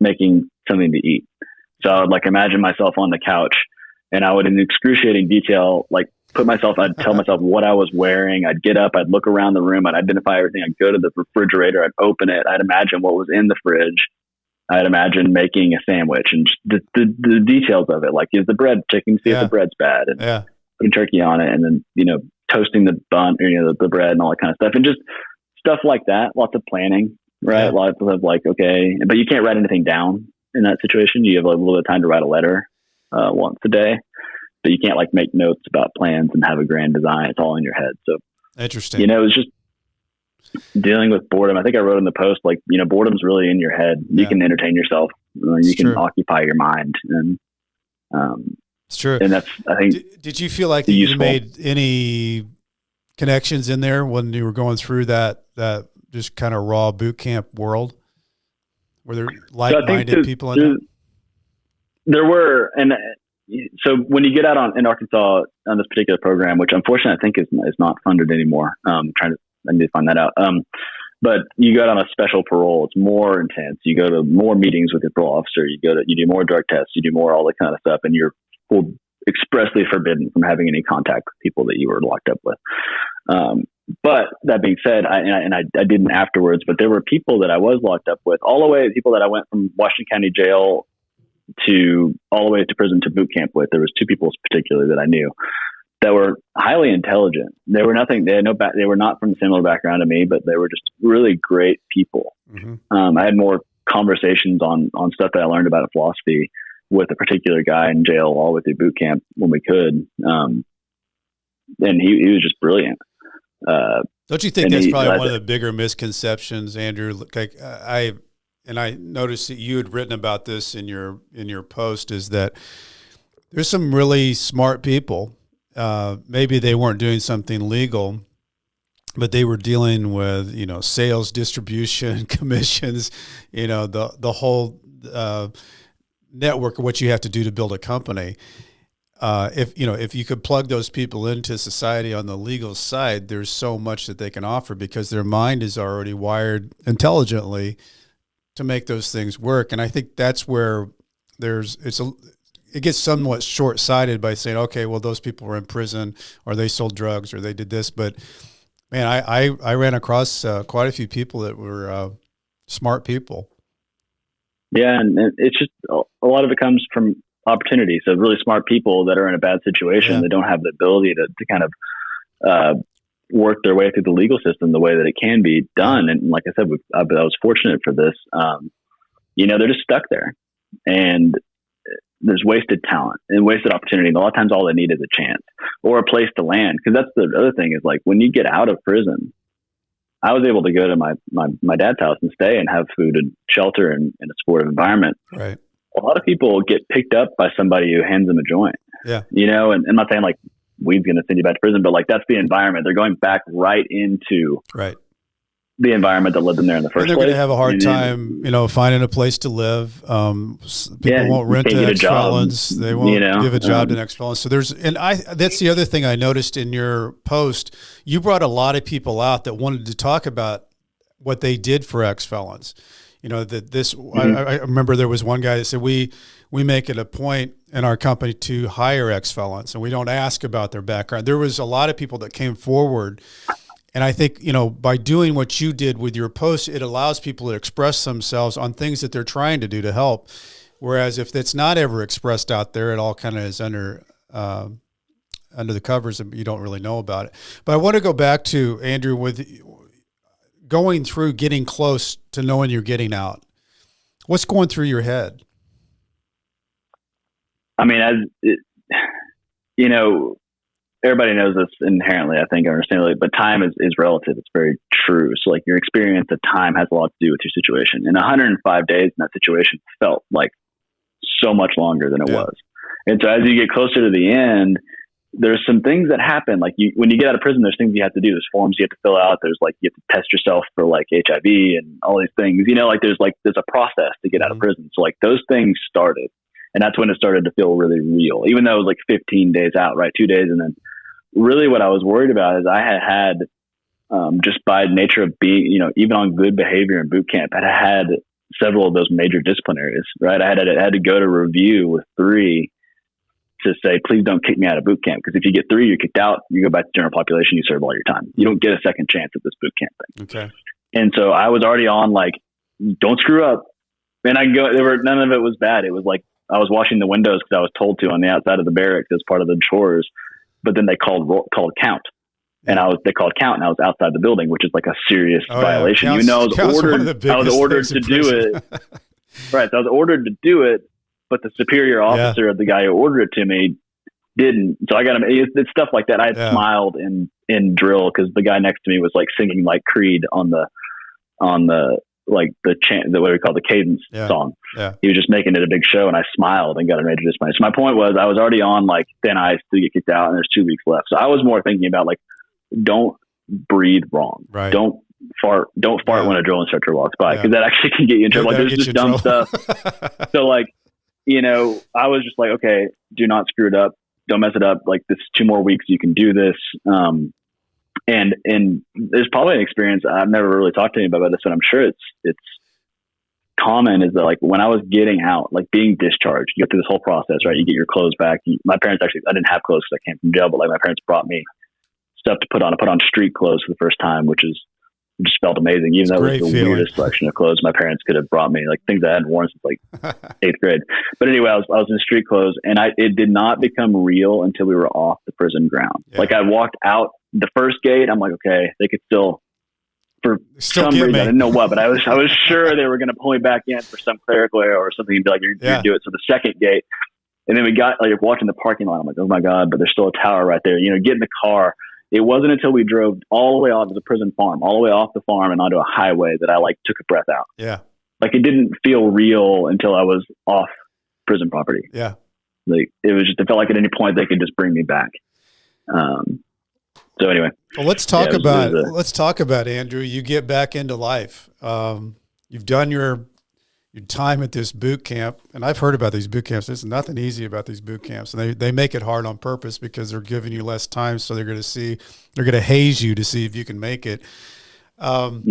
making something to eat. So I would like imagine myself on the couch, and I would in excruciating detail, like I'd tell myself what I was wearing. I'd get up, I'd look around the room, I'd identify everything. I'd go to the refrigerator, I'd open it, I'd imagine what was in the fridge. I'd imagine making a sandwich and just the details of it. Like, is the bread chicken? See if the bread's bad, and putting turkey on it, and then, toasting the bun, or, the bread and all that kind of stuff. And just stuff like that. Lots of planning. Right. A lot of people have like, okay, but you can't write anything down in that situation. You have a little bit of time to write a letter once a day, but you can't like make notes about plans and have a grand design. It's all in your head. So interesting. It was just dealing with boredom. I think I wrote in the post, like, boredom's really in your head. You can entertain yourself. You can occupy your mind. And it's true. And that's, I think, did you feel like you made any connections in there when you were going through that just kind of raw boot camp world? Were there like-minded people in there? There were. And so when you get out in Arkansas on this particular program, which unfortunately I think is not funded anymore. I need to find that out. But you go on a special parole. It's more intense. You go to more meetings with your parole officer. You do more drug tests. You do more all that kind of stuff. And you're expressly forbidden from having any contact with people that you were locked up with. But that being said, I didn't afterwards, but there were people that I was locked up with, all the way people that I went from Washington County Jail to all the way to prison to boot camp with. There was 2 people particularly that I knew that were highly intelligent. They were not from a similar background to me, but they were just really great people. Mm-hmm. I had more conversations on stuff that I learned about philosophy with a particular guy in jail all the way through boot camp when we could. And he was just brilliant. Don't you think that's probably one of the bigger misconceptions, Andrew? Like I noticed that you had written about this in your post, is that there's some really smart people. Maybe they weren't doing something legal, but they were dealing with, sales, distribution, commissions, the whole network of what you have to do to build a company. If you could plug those people into society on the legal side, there's so much that they can offer because their mind is already wired intelligently to make those things work. And I think that's where it gets somewhat short-sighted by saying, okay, well, those people were in prison or they sold drugs or they did this. But man, I ran across quite a few people that were smart people. Yeah. And it's just a lot of it comes from opportunity. So really smart people that are in a bad situation, they don't have the ability to kind of work their way through the legal system the way that it can be done. And like I said, I was fortunate for this. They're just stuck there. And there's wasted talent and wasted opportunity. And a lot of times all they need is a chance or a place to land. Cause that's the other thing is like when you get out of prison, I was able to go to my dad's house and stay and have food and shelter and a supportive environment. Right. A lot of people get picked up by somebody who hands them a joint. Yeah. You know, and I'm not saying like weed's going to send you back to prison, but like that's the environment. They're going back right into the environment that led them there in the first place. They're going to have a hard time, finding a place to live. People won't rent to ex-felons. They won't give a job to an ex-felon. So that's the other thing I noticed in your post. You brought a lot of people out that wanted to talk about what they did for ex-felons. I remember there was one guy that said, we make it a point in our company to hire ex-felons and we don't ask about their background. There was a lot of people that came forward. And I think, by doing what you did with your post, it allows people to express themselves on things that they're trying to do to help. Whereas if it's not ever expressed out there, it all kind of is under the covers and you don't really know about it. But I want to go back to, Andrew, with going through getting close to knowing you're getting out. What's going through your head? I mean, everybody knows this inherently, I think, understandably, but time is relative. It's very true. So like your experience of time has a lot to do with your situation. And 105 days in that situation felt like so much longer than it was. And so as you get closer to the end, there's some things that happen. Like when you get out of prison, there's things you have to do. There's forms you have to fill out. There's like, you have to test yourself for like HIV and all these things, there's a process to get out of prison. So like those things started. And that's when it started to feel really real, even though it was like 15 days out, right? 2 days. And then really what I was worried about is I had just by nature of being, even on good behavior in boot camp, I had several of those major disciplinaries, right? I had to go to review with 3 to say, please don't kick me out of boot camp. Because if you get 3, you're kicked out, you go back to general population, you serve all your time. You don't get a second chance at this boot camp thing. Okay. And so I was already on like, don't screw up. And none of it was bad. It was like, I was washing the windows because I was told to on the outside of the barracks as part of the chores, but then they called count, and they called count, and I was outside the building, which is like a serious violation. I was ordered to do it. Right. So I was ordered to do it, but the superior officer of the guy who ordered it to me didn't. So I got him. It's stuff like that. I had smiled in drill because the guy next to me was like singing like Creed on the like the chant, what we call the cadence song. Yeah. He was just making it a big show, and I smiled and got a major discipline. So my point was, I was already on like thin ice to get kicked out, and there's 2 weeks left. So I was more thinking about like, don't breathe wrong. Right. Don't fart when a drill instructor walks by, because that actually can get you in trouble. Like there's just dumb stuff. So like, I was just like, okay, do not screw it up. Don't mess it up. Like this is 2 more weeks. You can do this. And there's probably an experience. I've never really talked to anybody about this, but I'm sure it's common, is that like when I was getting out, like being discharged, you go through this whole process, right? You get your clothes back. My parents I didn't have clothes because I came from jail, but like my parents brought me stuff to put on. I put on street clothes for the first time, which just felt amazing. Even though it was the weirdest selection of clothes my parents could have brought me, like things I hadn't worn since like 8th grade. But anyway, I was in street clothes, and it did not become real until we were off the prison ground. Yeah. Like I walked out the first gate, I'm like, okay, they could still for some reason, I didn't know what, but I was sure they were going to pull me back in for some clerical error or something, and be like, you're do it. So the second gate, and then we got like walking the parking lot. I'm like, oh my God, but there's still a tower right there. Get in the car. It wasn't until we drove all the way off to the prison farm, all the way off the farm and onto a highway, that I like took a breath out. Yeah. Like it didn't feel real until I was off prison property. Yeah. Like it felt like at any point they could just bring me back. So anyway, well, let's talk about Andrew. You get back into life. You've done your time at this boot camp, and I've heard about these boot camps. There's nothing easy about these boot camps, and they make it hard on purpose because they're giving you less time. So they're going to haze you to see if you can make it. But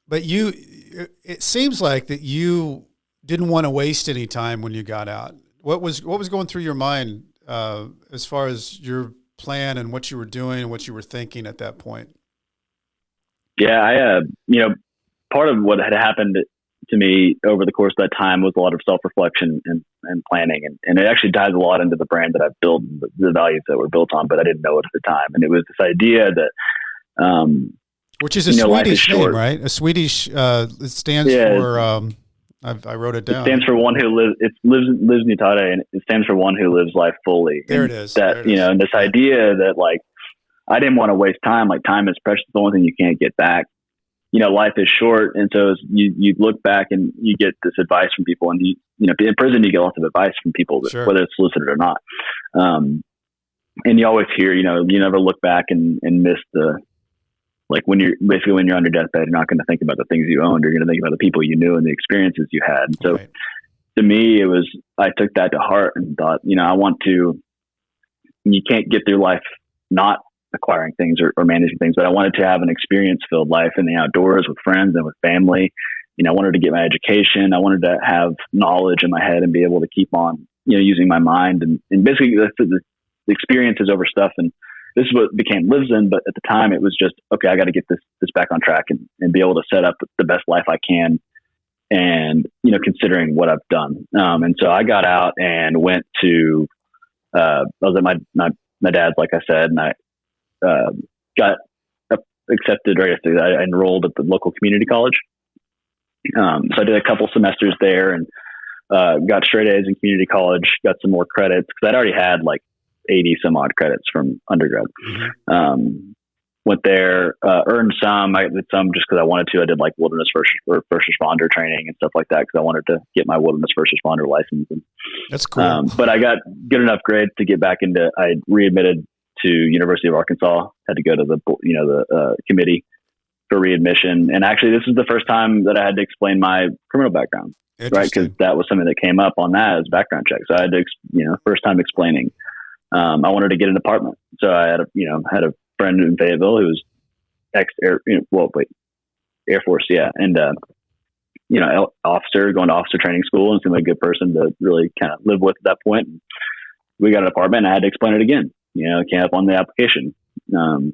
it seems like that you didn't want to waste any time when you got out. What was going through your mind as far as your plan and what you were doing and what you were thinking at that point? Yeah, part of what had happened to me over the course of that time was a lot of self-reflection and planning. And it actually ties a lot into the brand that I've built, the values that were built on, but I didn't know it at the time. And it was this idea that, which is a Swedish name, right? A Swedish, it stands for, I wrote it It down. stands for one who lives. It lives mutate, and it stands for one who lives life fully. There and it is. That There it is. and this idea that like I didn't want to waste time. Like time is precious. The only thing you can't get back. Life is short, and so you look back and you get this advice from people, and in prison you get lots of advice from people, Sure. whether it's solicited or not. And you always hear, you never look back and miss the, like when you're on your deathbed, you're not going to think about the things you owned. You're going to think about the people you knew and the experiences you had. And so to me, I took that to heart and thought, you can't get through life not acquiring things or managing things, but I wanted to have an experience filled life in the outdoors with friends and with family. I wanted to get my education. I wanted to have knowledge in my head and be able to keep on, using my mind and basically the experiences over stuff. And this is what became Lives In. But at the time it was just, okay, I got to get this back on track and be able to set up the best life I can. And, considering what I've done. And so I got out and went to, I was at my dad's, like I said, and I got accepted, or I enrolled at the local community college. So I did a couple semesters there and got straight A's in community college, got some more credits because I'd already had like 80 some odd credits from undergrad. Mm-hmm. Went there, earned some. I did some just because I wanted to. I did like wilderness first responder training and stuff like that because I wanted to get my wilderness first responder license. And, that's cool. But I got good enough grades to get back into. I readmitted to University of Arkansas. Had to go to the committee for readmission. And actually, this is the first time that I had to explain my criminal background, right? Because that was something that came up on that as background check. So I had to, first time explaining. I wanted to get an apartment, so I had a friend in Fayetteville who was Air Force, yeah, and officer, going to officer training school, and seemed like a good person to really kind of live with at that point. We got an apartment, and I had to explain it again. It came up on the application. And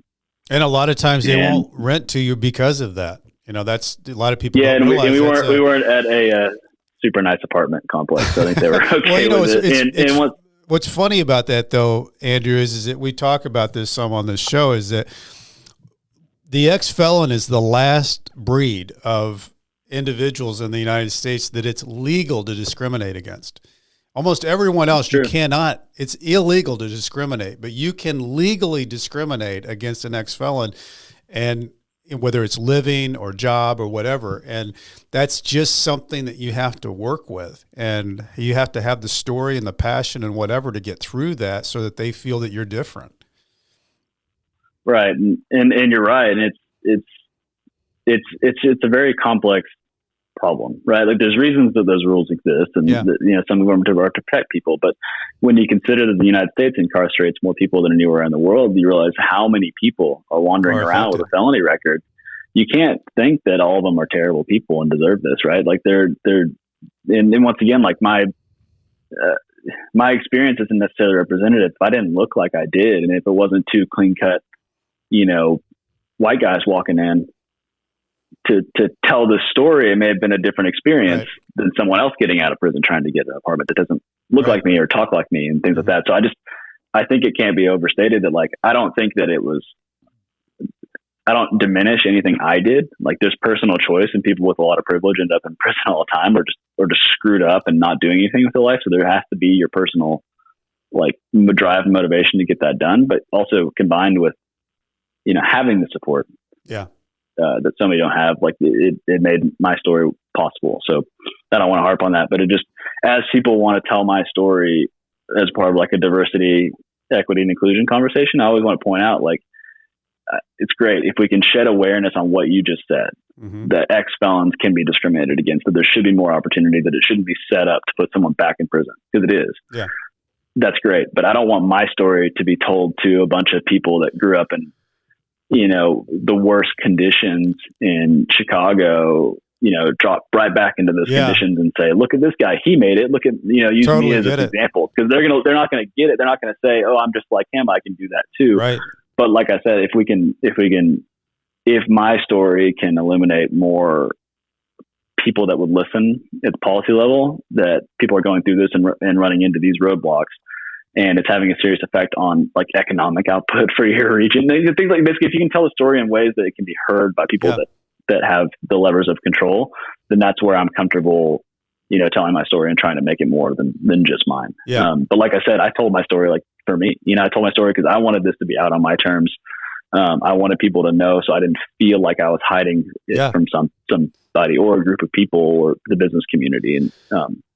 a lot of times they won't rent to you because of that. That's a lot of people. Yeah, and we weren't at a super nice apartment complex. So I think they were okay with it. What's funny about that, though, Andrew, is that we talk about this some on this show, is that the ex-felon is the last breed of individuals in the United States that it's legal to discriminate against. Almost everyone else, you cannot. It's illegal to discriminate, but you can legally discriminate against an ex-felon, and whether it's living or job or whatever. And that's just something that you have to work with. And you have to have the story and the passion and whatever to get through that so that they feel that you're different. Right. And you're right. And it's a very complex problem, right? Like there's reasons that those rules exist and some of them are to protect people. But when you consider that the United States incarcerates more people than anywhere in the world, you realize how many people are wandering around with a felony record. You can't think that all of them are terrible people and deserve this, right? Like and once again, like my experience isn't necessarily representative. If I didn't look like I did, and if it wasn't too clean cut, white guys walking in to tell this story, it may have been a different experience than someone else getting out of prison trying to get an apartment that doesn't look like me or talk like me and things like that. So I think it can't be overstated that like, I don't think that I don't diminish anything I did. Like there's personal choice, and people with a lot of privilege end up in prison all the time or just screwed up and not doing anything with their life. So there has to be your personal like drive and motivation to get that done, but also combined with, having the support. Yeah. That some of you don't have, like it made my story possible. So I don't want to harp on that, but it just, as people want to tell my story as part of like a diversity, equity, and inclusion conversation, I always want to point out, like, it's great if we can shed awareness on what you just said, that ex-felons can be discriminated against, that there should be more opportunity, that it shouldn't be set up to put someone back in prison, because it is. Yeah. That's great. But I don't want my story to be told to a bunch of people that grew up in, the worst conditions in Chicago, drop right back into those conditions and say, look at this guy, he made it. Look at, use me as an example, because they're not going to get it. They're not going to say, oh, I'm just like him, I can do that too. Right. But like I said, if my story can eliminate more people that would listen at the policy level, that people are going through this and running into these roadblocks, and it's having a serious effect on like economic output for your region. Things like basically, if you can tell a story in ways that it can be heard by people that have the levers of control, then that's where I'm comfortable telling my story and trying to make it more than just mine. Yeah. But like I said, I told my story like for me. I told my story because I wanted this to be out on my terms. I wanted people to know, so I didn't feel like I was hiding it from somebody or a group of people or the business community. And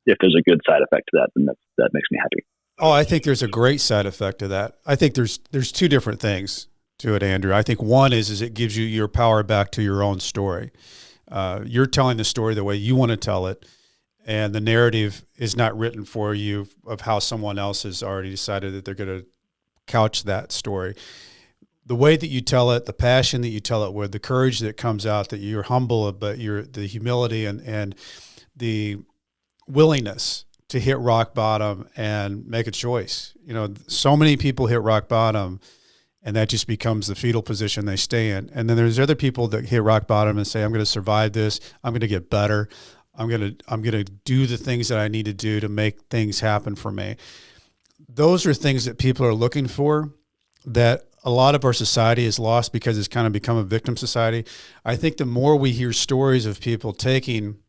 if there's a good side effect to that, then that makes me happy. Oh, I think there's a great side effect to that. I think there's two different things to it, Andrew. I think one is it gives you your power back to your own story. You're telling the story the way you want to tell it, and the narrative is not written for you of how someone else has already decided that they're going to couch that story. The way that you tell it, the passion that you tell it with, the courage that comes out, that you're humble, but the humility and the willingness to hit rock bottom and make a choice. So many people hit rock bottom and that just becomes the fetal position they stay in. And then there's other people that hit rock bottom and say, I'm going to survive this. I'm going to get better. I'm going to do the things that I need to do to make things happen for me. Those are things that people are looking for that a lot of our society is lost because it's kind of become a victim society. I think the more we hear stories of people taking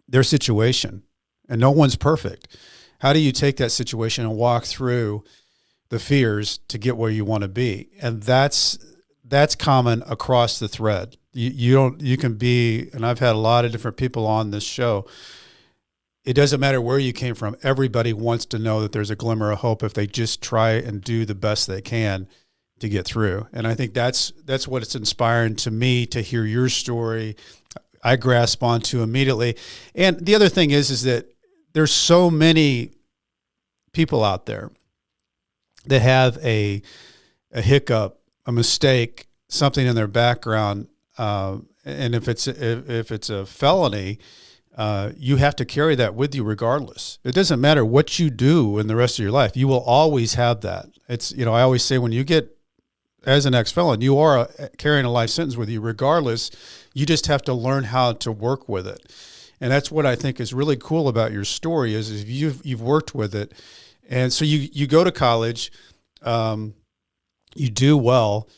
their situation, and no one's perfect, how do you take that situation and walk through the fears to get where you want to be? And that's common across the thread. You can be, and I've had a lot of different people on this show. It doesn't matter where you came from. Everybody wants to know that there's a glimmer of hope if they just try and do the best they can to get through. And I think that's what it's inspiring to me to hear your story. I grasp onto immediately. And the other thing is that there's so many people out there that have a hiccup, a mistake, something in their background, and if it's a felony, you have to carry that with you regardless. It doesn't matter what you do in the rest of your life; you will always have that. It's I always say when you get as an ex-felon, you are carrying a life sentence with you regardless. You just have to learn how to work with it. And that's what I think is really cool about your story is you've worked with it. And so you go to college, you do well.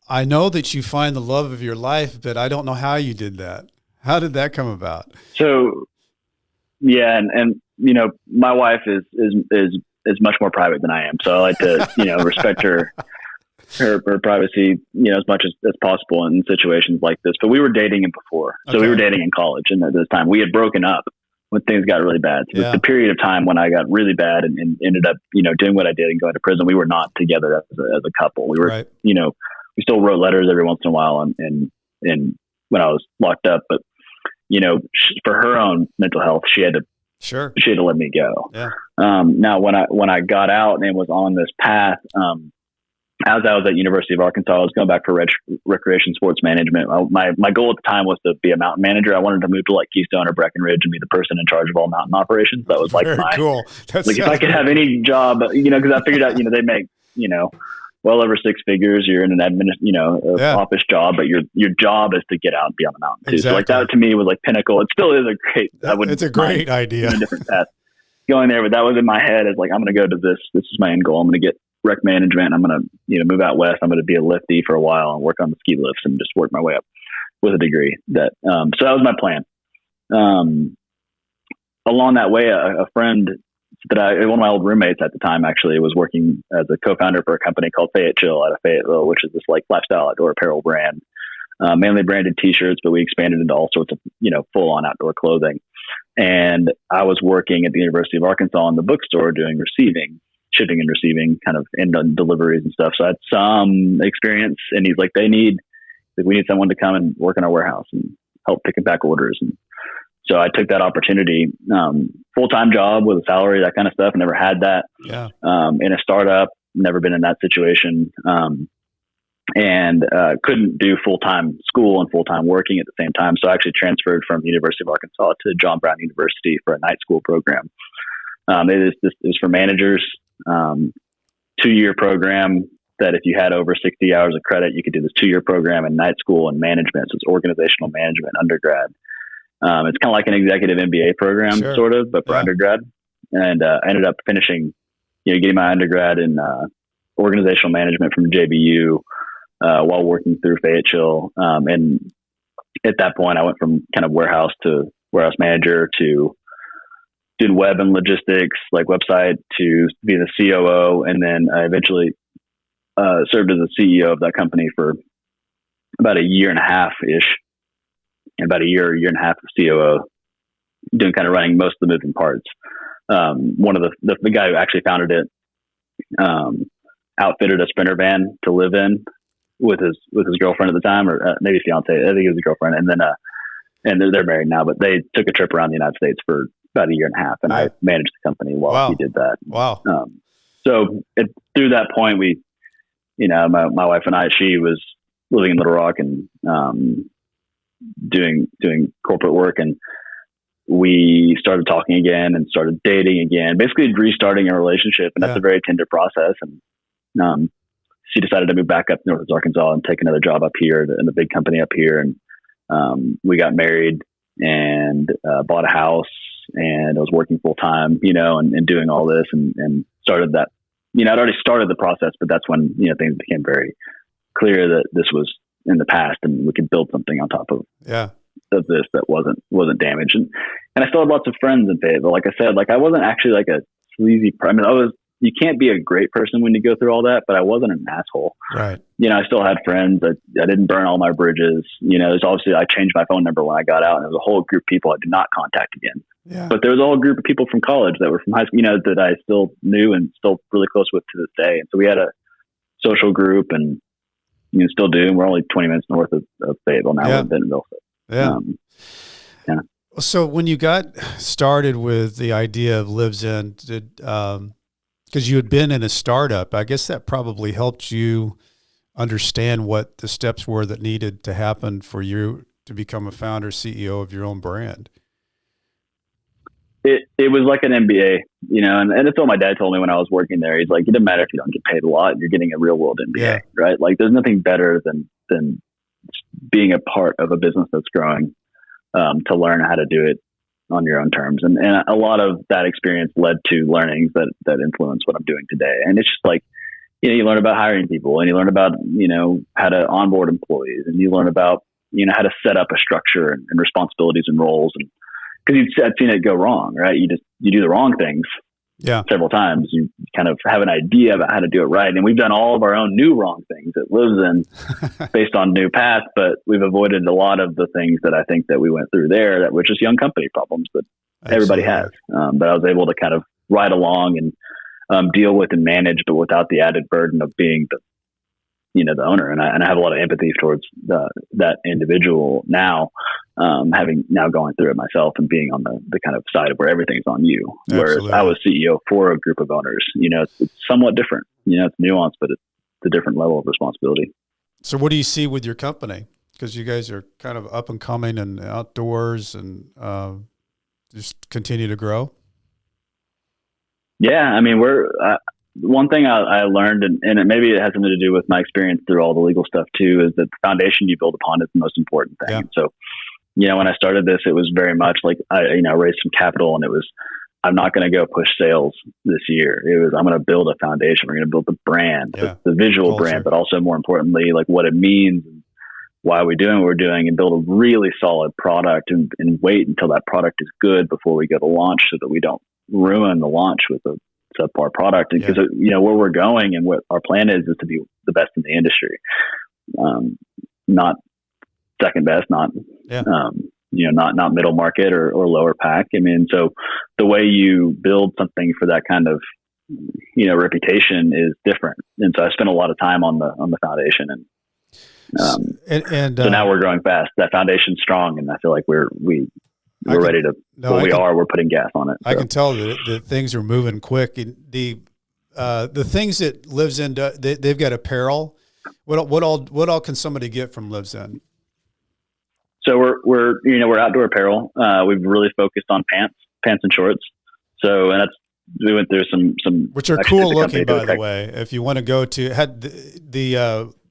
I know that you find the love of your life, but I don't know how you did that. How did that come about? So, yeah. And my wife is much more private than I am. So I like to, respect her privacy, as much as possible in situations like this. But we were dating before. So we were dating in college. And at this time we had broken up when things got really bad. So the period of time when I got really bad and ended up, doing what I did and going to prison, we were not together as a couple. We were, right. We still wrote letters every once in a while and when I was locked up, but for her own mental health, she had to let me go. Yeah. Now when I got out and was on this path, as I was at University of Arkansas, I was going back for recreation sports management. My goal at the time was to be a mountain manager. I wanted to move to like Keystone or Breckenridge and be the person in charge of all mountain operations. That was like very cool. If I could have any job, because I figured out, they make, well over six figures. You're in an office job, but your job is to get out and be on the mountain too. Exactly. So like that to me was like pinnacle. It still is it's a great idea. A different path going there, but that was in my head as like, I'm going to go to this. This is my end goal. I'm going to get rec management. I'm going to, move out west. I'm going to be a lifty for a while and work on the ski lifts and just work my way up with a degree. So that was my plan. Along that way, a friend one of my old roommates at the time actually was working as a co-founder for a company called Fayetteville out of Fayetteville, which is this like lifestyle outdoor apparel brand, mainly branded t-shirts, but we expanded into all sorts of, full on outdoor clothing. And I was working at the University of Arkansas in the bookstore doing shipping and receiving kind of end deliveries and stuff. So I had some experience, and he's like, we need someone to come and work in our warehouse and help pick and pack orders. And so I took that opportunity, full-time job with a salary, that kind of stuff. Never had that. Yeah. In a startup, never been in that situation. And couldn't do full-time school and full-time working at the same time. So I actually transferred from the University of Arkansas to John Brown University for a night school program. It was for managers, 2-year program that if you had over 60 hours of credit, you could do this 2-year program in night school and management. So it's organizational management undergrad. It's kind of like an executive MBA program, sort of, but for undergrad. And I ended up finishing, getting my undergrad in organizational management from JBU while working through Fayetteville. And at that point, I went from kind of warehouse manager to doing web and logistics, like website, to be the COO. And then I eventually served as the CEO of that company for about a year and a half ish, and about a year and a half of COO, doing kind of running most of the moving parts. One of the guy who actually founded it, outfitted a Sprinter van to live in with his girlfriend at the time, or maybe fiance. I think it was a girlfriend. And then, and they're married now, but they took a trip around the United States for about a year and a half, and I managed the company while he did that. Wow. So through that point, we, my wife and I, she was living in Little Rock and doing corporate work, and we started talking again and started dating again, basically restarting a relationship. And that's a very tender process. And she decided to move back up to Northwest Arkansas and take another job up here in the big company up here. And we got married and bought a house, and I was working full time, and doing all this, and started that. I'd already started the process, but that's when things became very clear that this was in the past, and we could build something on top of this that wasn't damaged. And I still have lots of friends in Fayetteville. Like I said, I wasn't actually like a sleazy. You can't be a great person when you go through all that, but I wasn't an asshole. Right. I still had friends. I didn't burn all my bridges. There's obviously, I changed my phone number when I got out, and there was a whole group of people I did not contact again. Yeah. But there was a whole group of people from college that were from high school, that I still knew and still really close with to this day. And so we had a social group, and still do. And we're only 20 minutes north of Fayetteville now in Bentonville. So, So when you got started with the idea of Lives In, because you had been in a startup, I guess that probably helped you understand what the steps were that needed to happen for you to become a founder, CEO of your own brand. It was like an MBA, and it's what my dad told me when I was working there. He's like, it doesn't matter if you don't get paid a lot, you're getting a real world MBA, right? Like, there's nothing better than being a part of a business that's growing, to learn how to do it on your own terms. And a lot of that experience led to learnings that influence what I'm doing today. And it's just like, you learn about hiring people, and you learn about, how to onboard employees, and you learn about, how to set up a structure and responsibilities and roles. And because I've seen it go wrong, right? You do the wrong things several times. You kind of have an idea about how to do it right. And we've done all of our own new wrong things that Lives In based on new paths, but we've avoided a lot of the things that I think that we went through there that were just young company problems that everybody has. But I was able to kind of ride along and deal with and manage, but without the added burden of being the owner. And I have a lot of empathy towards that individual now, having now gone through it myself and being on the kind of side of where everything's on you. Absolutely. Whereas I was CEO for a group of owners, it's somewhat different, it's nuanced, but it's a different level of responsibility. So what do you see with your company? Because you guys are kind of up and coming and outdoors, and just continue to grow. Yeah. I mean, one thing I learned, and maybe it has something to do with my experience through all the legal stuff too, is that the foundation you build upon is the most important thing. Yeah. So, when I started this, it was very much like I raised some capital, and it was, I'm not going to go push sales this year. It was, I'm going to build a foundation. We're going to build the brand, the visual brand, but also more importantly, like what it means and why we're doing what we're doing, and build a really solid product and wait until that product is good before we go to launch, so that we don't ruin the launch with a subpar product. Because where we're going and what our plan is to be the best in the industry, not second best, not not middle market or lower pack. I mean, so the way you build something for that kind of reputation is different. And so I spent a lot of time on the foundation, and so now we're growing fast. That foundation's strong, and I feel like we're ready to. We're putting gas on it. So. I can tell that things are moving quick. The things that Lives In, they've got apparel. What all can somebody get from Lives In? So we're outdoor apparel. We've really focused on pants and shorts. So, and we went through some which are cool looking, by the way. If you want to go to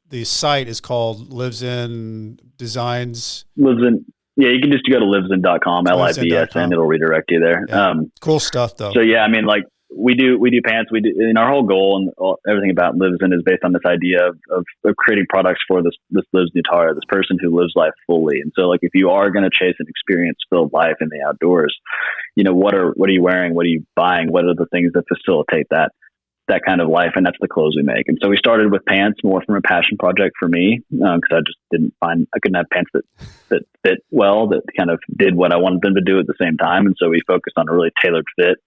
the site is called Lives In Designs. Lives In. Yeah, you can just go to livesin.com, LIVSN. It'll redirect you there. Yeah. Cool stuff, though. So yeah, I mean, like we do pants. We do, and our whole goal and everything about Lives In is based on this idea of creating products for this Lives Nutara, this person who lives life fully. And so, like, if you are going to chase an experience-filled life in the outdoors, what are you wearing? What are you buying? What are the things that facilitate that kind of life? And that's the clothes we make. And so we started with pants more from a passion project for me, because I just I couldn't have pants that fit well, that kind of did what I wanted them to do at the same time. And so we focused on a really tailored fit,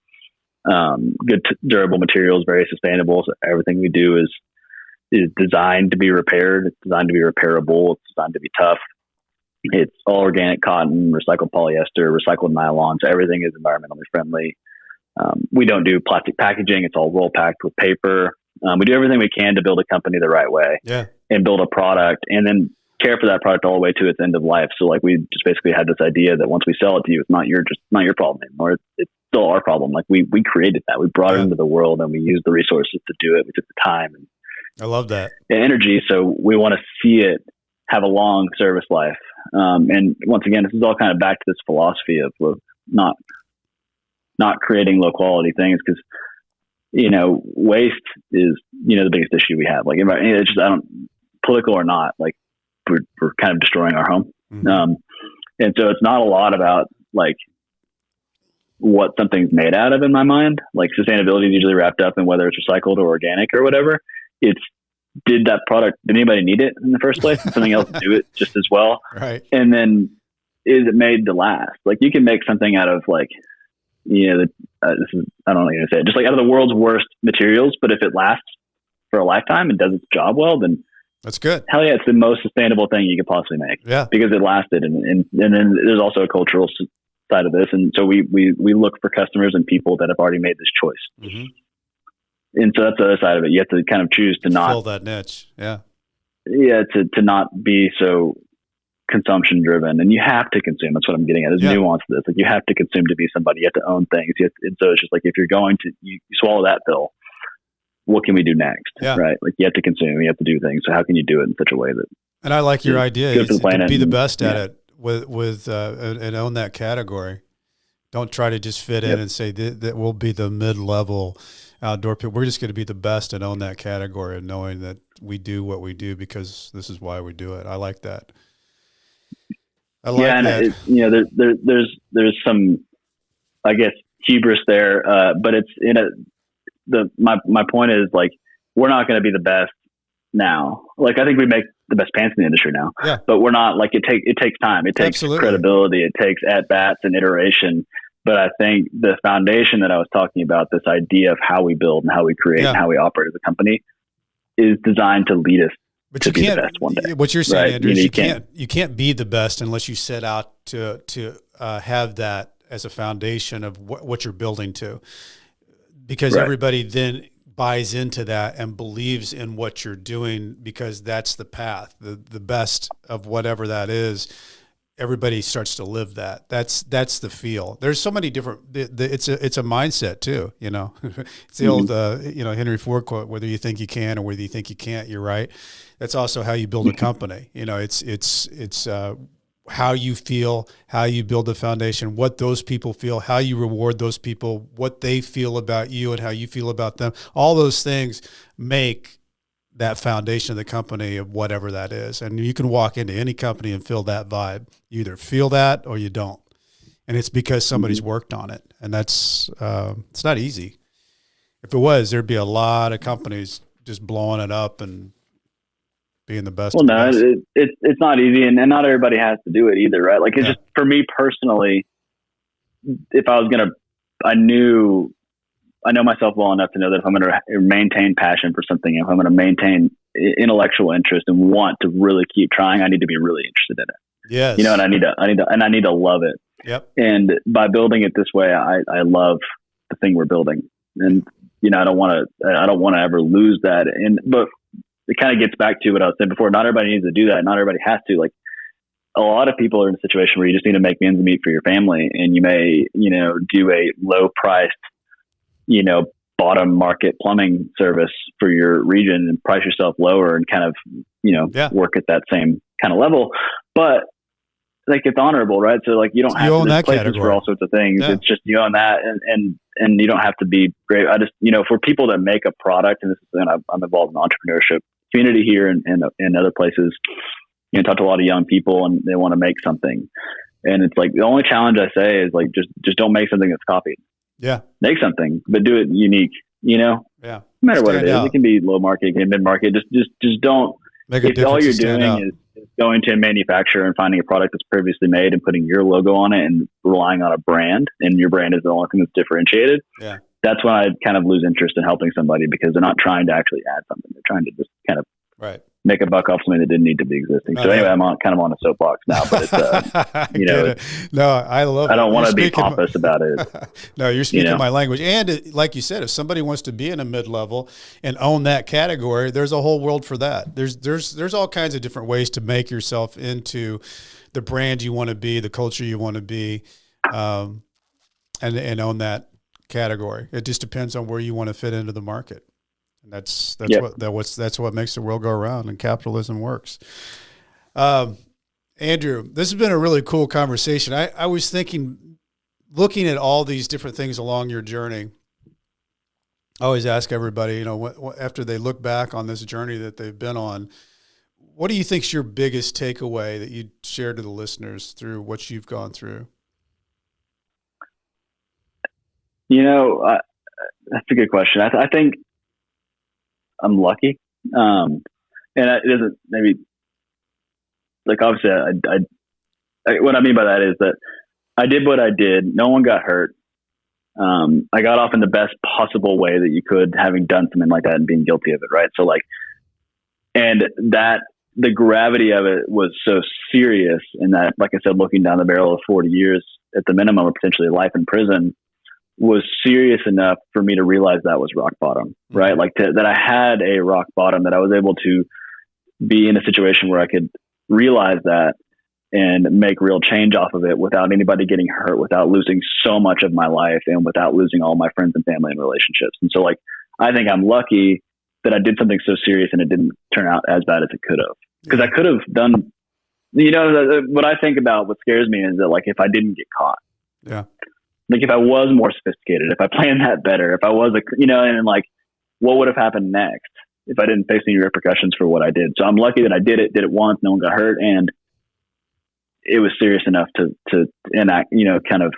good durable materials, very sustainable. So everything we do is designed to be repaired. It's designed to be repairable. It's designed to be tough. It's all organic cotton, recycled polyester, recycled nylon. So everything is environmentally friendly. We don't do plastic packaging. It's all roll packed with paper. We do everything we can to build a company the right way, and build a product, and then care for that product all the way to its end of life. So, like, we just basically had this idea that once we sell it to you, it's not your problem anymore. It's still our problem. Like, we created that. We brought it into the world, and we used the resources to do it. We took the time and I love that energy. So we want to see it have a long service life. And once again, this is all kind of back to this philosophy of not creating low quality things, because waste is the biggest issue we have. Like, it's just, political or not, like, we're kind of destroying our home. Mm-hmm. And so it's not a lot about, like, what something's made out of in my mind. Like, sustainability is usually wrapped up in whether it's recycled or organic or whatever. It's, did anybody need it in the first place? Did something else do it just as well? Right. And then, is it made to last? Like, you can make something out of, like, I don't know how to say it, just like out of the world's worst materials, but if it lasts for a lifetime and does its job well, then that's good. Hell yeah, it's the most sustainable thing you could possibly make. Yeah, because it lasted, and then there's also a cultural side of this, and so we look for customers and people that have already made this choice. Mm-hmm. And so that's the other side of it. You have to kind of choose to not fill that niche. Yeah, to not be so consumption driven, and you have to consume. That's what I'm getting at. There's nuance to this. Like, you have to consume to be somebody. You have to own things. And so it's just like, if you're going to you swallow that pill, what can we do next? Yeah. Right. Like, you have to consume, you have to do things. So how can you do it in such a way that, and I like your idea, good for the planet, to be the best at it with and own that category. Don't try to just fit in and say that we'll be the mid-level outdoor people. We're just going to be the best and own that category, and knowing that we do what we do because this is why we do it. I like that. I like that. There's some, I guess, hubris there, but it's my point is, like, we're not going to be the best now. Like, I think we make the best pants in the industry now, but we're not, like, it takes time. It takes credibility. It takes at bats and iteration. But I think the foundation that I was talking about, this idea of how we build and how we create and how we operate as a company, is designed to lead us to be the best one day. What you're saying, Andrew, is you can't be the best unless you set out to have that as a foundation of what you're building to, because everybody then buys into that and believes in what you're doing, because that's the path, the best of whatever that is. Everybody starts to live that. That's the feel. There's so many different. It's a mindset too. It's the old Henry Ford quote: "Whether you think you can or whether you think you can't, you're right." That's also how you build a company. It's how you feel, how you build the foundation, what those people feel, how you reward those people, what they feel about you, and how you feel about them. All those things make that foundation of the company, of whatever that is. And you can walk into any company and feel that vibe. You either feel that or you don't. And it's because somebody's worked on it. And that's, it's not easy. If it was, there'd be a lot of companies just blowing it up and being the best. Well, no, it's not easy. And not everybody has to do it either, right? Like, it's just, for me personally, if I was going to, I know myself well enough to know that if I'm going to maintain passion for something, if I'm going to maintain intellectual interest and want to really keep trying, I need to be really interested in it. Yes. And I need to love it. Yep. And by building it this way, I love the thing we're building. And, I don't want to ever lose that. But it kind of gets back to what I was saying before. Not everybody needs to do that. Not everybody has to. Like, a lot of people are in a situation where you just need to make ends meet for your family, and you may, do a low priced, bottom market plumbing service for your region and price yourself lower and kind of, work at that same kind of level. But, like, it's honorable, right? So, like, you don't have to, there's places for all sorts of things. Yeah. It's just, you own that. And and you don't have to be great. I just, for people that make a product, and this is, and I'm involved in the entrepreneurship community here and other places, talk to a lot of young people and they want to make something. And it's like, the only challenge I say is like, just don't make something that's copied. Yeah. Make something, but do it unique, Yeah. no matter what it is. It can be low market, it can be mid market. Just don't make a difference. If all you're doing is going to a manufacturer and finding a product that's previously made and putting your logo on it and relying on a brand, and your brand is the only thing that's differentiated. Yeah. That's when I kind of lose interest in helping somebody, because they're not trying to actually add something. They're trying to just kind of make a buck off something that didn't need to be existing. So anyway, I'm kind of on a soapbox now, but it's, no, I love it. I don't want to be pompous about it. No, you're speaking my language. And like you said, if somebody wants to be in a mid-level and own that category, there's a whole world for that. There's all kinds of different ways to make yourself into the brand you want to be, the culture you want to be, and own that category. It just depends on where you want to fit into the market. And that's what makes the world go around, and capitalism works. Andrew, this has been a really cool conversation. I was thinking, looking at all these different things along your journey, I always ask everybody, what, after they look back on this journey that they've been on, what do you think is your biggest takeaway that you'd share to the listeners through what you've gone through? That's a good question. I think I'm lucky. And it isn't maybe like, obviously what I mean by that is that I did what I did. No one got hurt. I got off in the best possible way that you could, having done something like that and being guilty of it. Right. So and that the gravity of it was so serious, in that, like I said, looking down the barrel of 40 years at the minimum, or potentially life in prison, was serious enough for me to realize that was rock bottom, right? Mm-hmm. That I had a rock bottom, that I was able to be in a situation where I could realize that and make real change off of it without anybody getting hurt, without losing so much of my life, and without losing all my friends and family and relationships. And so I think I'm lucky that I did something so serious and it didn't turn out as bad as it could have. Because I could have done, what I think about, what scares me is that if I didn't get caught. Yeah. If I was more sophisticated, if I planned that better, if I was what would have happened next if I didn't face any repercussions for what I did? So I'm lucky that I did it once, no one got hurt, and it was serious enough to enact, facilitate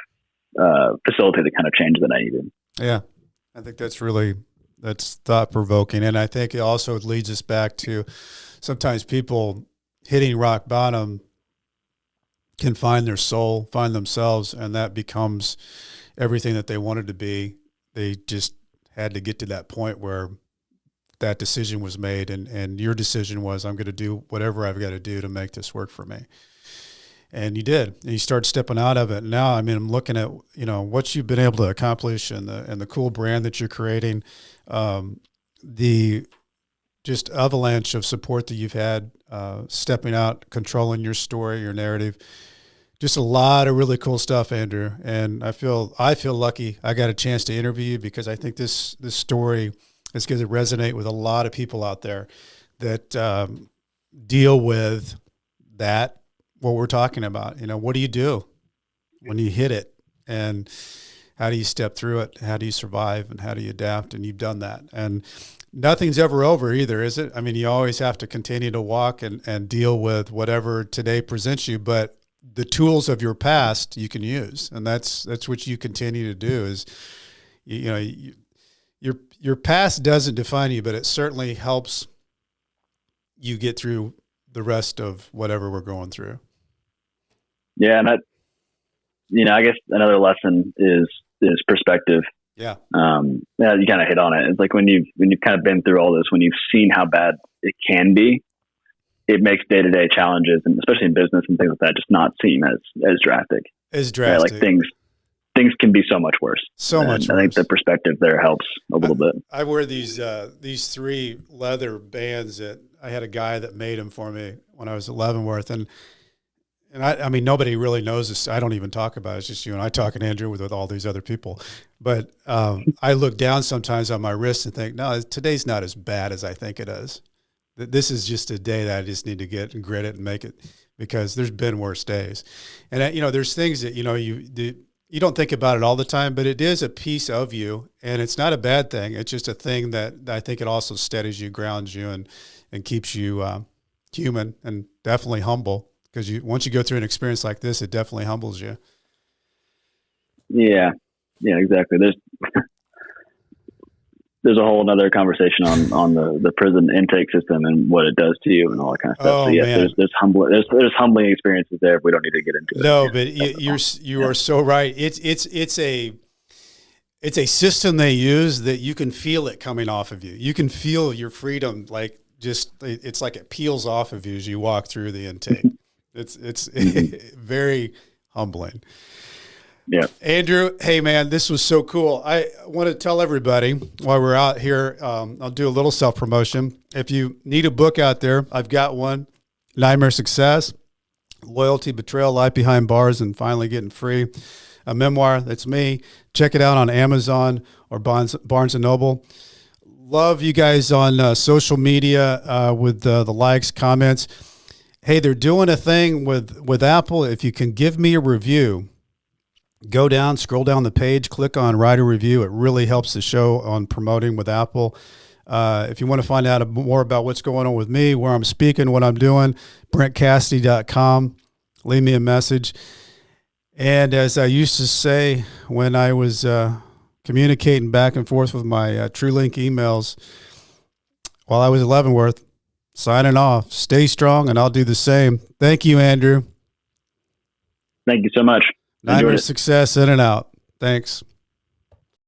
the kind of change that I needed. Yeah. I think that's thought provoking. And I think it also leads us back to sometimes people hitting rock bottom can find their soul, find themselves, and that becomes everything that they wanted to be. They just had to get to that point where that decision was made, and your decision was, I'm going to do whatever I've got to do to make this work for me. And you did. And you started stepping out of it. And now, I'm looking at, what you've been able to accomplish, and the cool brand that you're creating, the just avalanche of support that you've had, stepping out, controlling your story, your narrative. Just a lot of really cool stuff, Andrew. And I feel lucky I got a chance to interview you, because I think this story is going to resonate with a lot of people out there that deal with what we're talking about. What do you do when you hit it, and how do you step through it? How do you survive, and how do you adapt? And you've done that. And nothing's ever over either, is it? You always have to continue to walk and deal with whatever today presents you, but the tools of your past you can use. And that's what you continue to do is, your past doesn't define you, but it certainly helps you get through the rest of whatever we're going through. Yeah. And I guess another lesson is perspective. Yeah. Yeah, you kind of hit on it. It's like when you've kind of been through all this, when you've seen how bad it can be, it makes day-to-day challenges, and especially in business and things like that, just not seem as drastic. Right? Like things can be so much worse. So much worse. I think the perspective there helps a little bit. I wear these 3 leather bands that I had a guy that made them for me when I was at Leavenworth, and nobody really knows this. I don't even talk about it. It's just you and I talking, Andrew, with all these other people. But I look down sometimes on my wrist and think, no, today's not as bad as I think it is. This is just a day that I just need to get and grit it and make it, because there's been worse days. And there's things that you don't think about it all the time, but it is a piece of you, and it's not a bad thing. It's just a thing that I think it also steadies you, grounds you, and keeps you human and definitely humble. Because once you go through an experience like this, it definitely humbles you. Yeah, yeah, exactly. There's a whole other conversation on the prison intake system and what it does to you and all that kind of stuff. Oh, so yes, man. there's humbling experiences there. We don't need to get into it. No, but you are so right. It's a system they use that you can feel it coming off of you. You can feel your freedom, like it's like it peels off of you as you walk through the intake. It's very humbling. Yeah. Andrew, hey man, this was so cool. I want to tell everybody while we're out here, I'll do a little self-promotion. If you need a book out there, I've got one, Nightmare Success, Loyalty, Betrayal, Life Behind Bars, and Finally Getting Free. A memoir, that's me. Check it out on Amazon or Barnes & Noble. Love you guys on social media with the likes, comments. Hey, they're doing a thing with Apple. If you can give me a review, go down, scroll down the page, click on write a review. It really helps the show on promoting with Apple. If you want to find out more about what's going on with me, where I'm speaking, what I'm doing, BrentCassidy.com. Leave me a message. And as I used to say when I was communicating back and forth with my TrueLink emails while I was at Leavenworth, signing off. Stay strong, and I'll do the same. Thank you, Andrew. Thank you so much. Nightmare Success, in and out. Thanks.